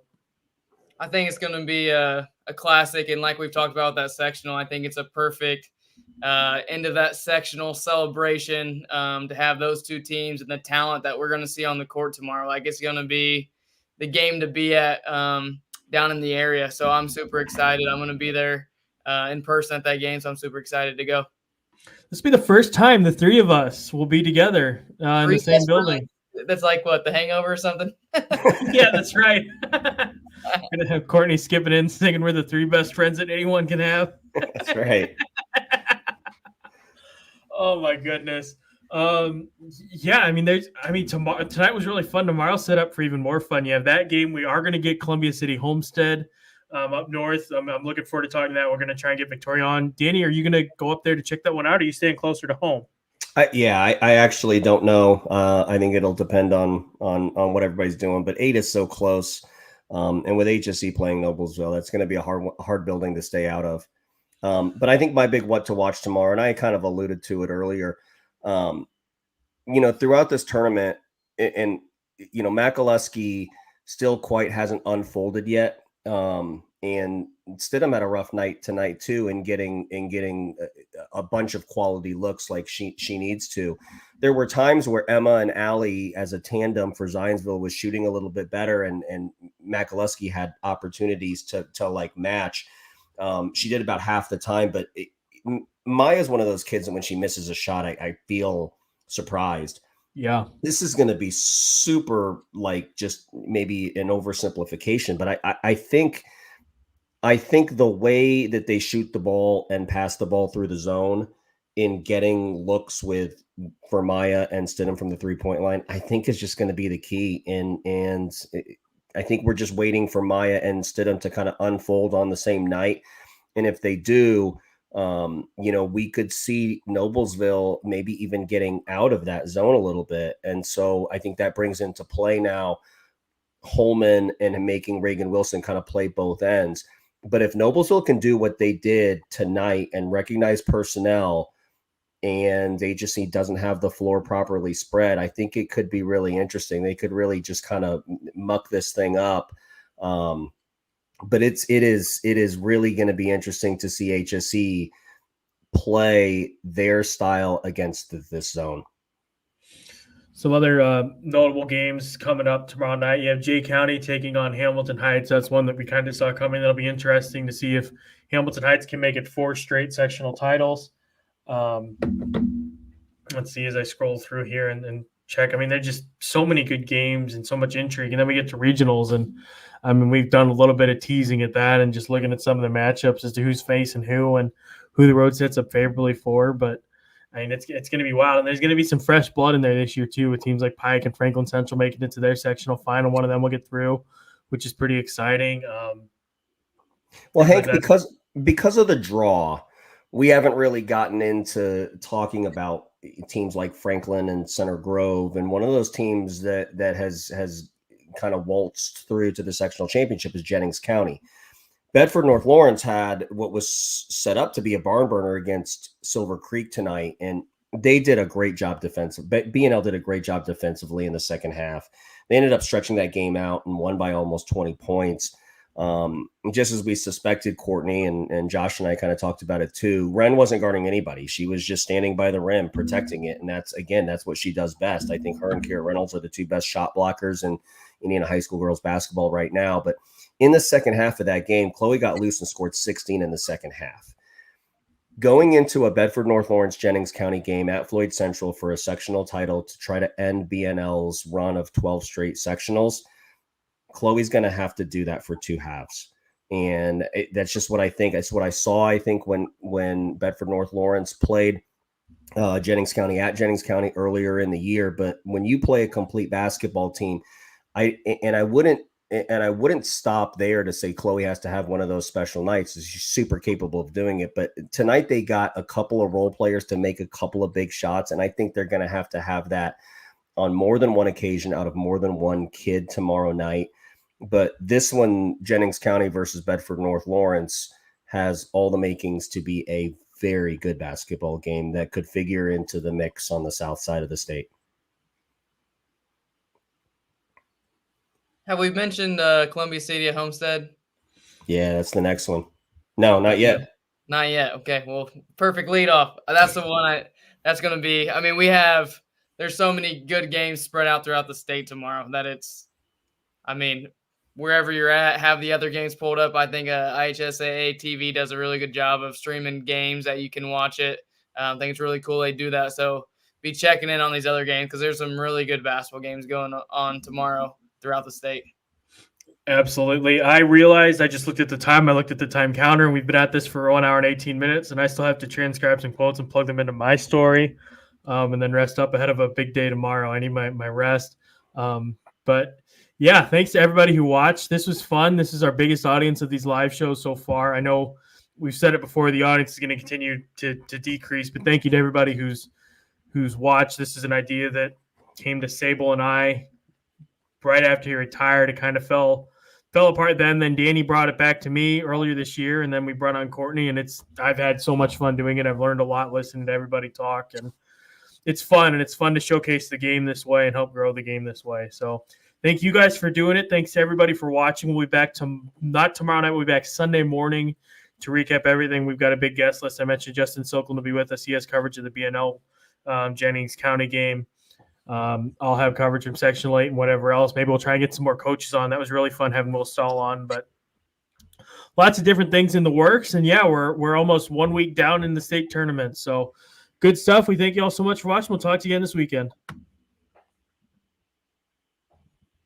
I think it's going to be a classic, and like we've talked about that sectional, I think it's a perfect end of that sectional celebration to have those 2 teams and the talent that we're going to see on the court tomorrow. Like, it's going to be the game to be at down in the area. So I'm super excited. I'm going to be there in person at that game, so I'm super excited to go. This will be the first time the 3 of us will be together in the same building. That's like what, The Hangover or something? Yeah, that's right. Gonna have Courtney skipping in, singing "We're the 3 best friends that anyone can have." That's right. Oh my goodness. Yeah, I mean, tonight was really fun. Tomorrow's set up for even more fun. You have that game. We are going to get Columbia City Homestead up north. I'm looking forward to talking to that. We're going to try and get Victoria on. Danny, are you going to go up there to check that one out, or are you staying closer to home? I actually don't know. I think it'll depend on what everybody's doing, but 8 is so close. And with HSE playing Noblesville, that's going to be a hard building to stay out of. But I think my big what to watch tomorrow, and I kind of alluded to it earlier, throughout this tournament, and Makalewski still quite hasn't unfolded yet. Stidham had a rough night tonight too, and getting a bunch of quality looks like she needs to. There were times where Emma and Allie as a tandem for Zionsville was shooting a little bit better, and Makaluski had opportunities to like match. She did about half the time, but Maya's one of those kids that when she misses a shot, I feel surprised. Yeah, this is going to be super, like, just maybe an oversimplification, but I think the way that they shoot the ball and pass the ball through the zone in getting looks for Maya and Stidham from the 3-point line, I think is just going to be the key. And I think we're just waiting for Maya and Stidham to kind of unfold on the same night. And if they do, we could see Noblesville maybe even getting out of that zone a little bit. And so I think that brings into play now Holman and making Reagan Wilson kind of play both ends. But if Noblesville can do what they did tonight and recognize personnel, and HSE doesn't have the floor properly spread, I think it could be really interesting. They could really just kind of muck this thing up. But it is really going to be interesting to see HSE play their style against this zone. Some other notable games coming up tomorrow night. You have Jay County taking on Hamilton Heights. That's one that we kind of saw coming. That'll be interesting to see if Hamilton Heights can make it 4 straight sectional titles. Let's see as I scroll through here and check. I mean, there's just so many good games and so much intrigue. And then we get to regionals, and I mean, we've done a little bit of teasing at that and just looking at some of the matchups as to who's facing who and who the road sets up favorably for. But I mean, it's going to be wild, and there's going to be some fresh blood in there this year too, with teams like Pike and Franklin Central making it to their sectional final. One of them will get through, which is pretty exciting. Well, Hank, because of the draw, we haven't really gotten into talking about teams like Franklin and Center Grove, and one of those teams that has kind of waltzed through to the sectional championship is Jennings County. Bedford North Lawrence had what was set up to be a barn burner against Silver Creek tonight, and they did a great job defensively. B&L did a great job defensively in the second half. They ended up stretching that game out and won by almost 20 points. Just as we suspected, Courtney and Josh and I kind of talked about it too. Wren wasn't guarding anybody. She was just standing by the rim, protecting it. And that's what she does best. I think her and Kara Reynolds are the two best shot blockers in Indiana high school girls basketball right now. But in the second half of that game, Chloe got loose and scored 16 in the second half. Going into a Bedford North Lawrence Jennings County game at Floyd Central for a sectional title to try to end BNL's run of 12 straight sectionals, Chloe's going to have to do that for 2 halves. And that's just what I think. That's what I saw, I think, when Bedford North Lawrence played Jennings County at Jennings County earlier in the year. But when you play a complete basketball team, I wouldn't stop there to say Chloe has to have one of those special nights. She's super capable of doing it. But tonight they got a couple of role players to make a couple of big shots, and I think they're going to have that on more than one occasion out of more than one kid tomorrow night. But this one, Jennings County versus Bedford North Lawrence, has all the makings to be a very good basketball game that could figure into the mix on the south side of the state. Have we mentioned Columbia City at Homestead? Yeah, that's the next one. No, not yet. Not yet. Okay, well, perfect lead off. That's the one that's going to be. I mean, there's so many good games spread out throughout the state tomorrow that wherever you're at, have the other games pulled up. I think IHSAA TV does a really good job of streaming games that you can watch it. I think it's really cool they do that. So be checking in on these other games because there's some really good basketball games going on tomorrow throughout the state. Absolutely. I realized I just looked at the time. I looked at the time counter, and we've been at this for 1 hour and 18 minutes, and I still have to transcribe some quotes and plug them into my story and then rest up ahead of a big day tomorrow. I need my rest. But yeah, thanks to everybody who watched. This was fun. This is our biggest audience of these live shows so far. I know we've said it before, the audience is going to continue to decrease, but thank you to everybody who's watched. This is an idea that came to Sable and I right after he retired. It kind of fell apart then. Then Danny brought it back to me earlier this year, and then we brought on Courtney, and I've had so much fun doing it. I've learned a lot listening to everybody talk, and it's fun, and it's fun to showcase the game this way and help grow the game this way. So thank you guys for doing it. Thanks to everybody for watching. We'll be back not tomorrow night. We'll be back Sunday morning to recap everything. We've got a big guest list. I mentioned Justin Sokeland will be with us. He has coverage of the BNO Jennings County game. I'll have coverage from Sectional 8 and whatever else. Maybe we'll try and get some more coaches on. That was really fun having Will Stahl on, but lots of different things in the works. And yeah, we're almost 1 week down in the state tournament. So good stuff. We thank you all so much for watching. We'll talk to you again this weekend.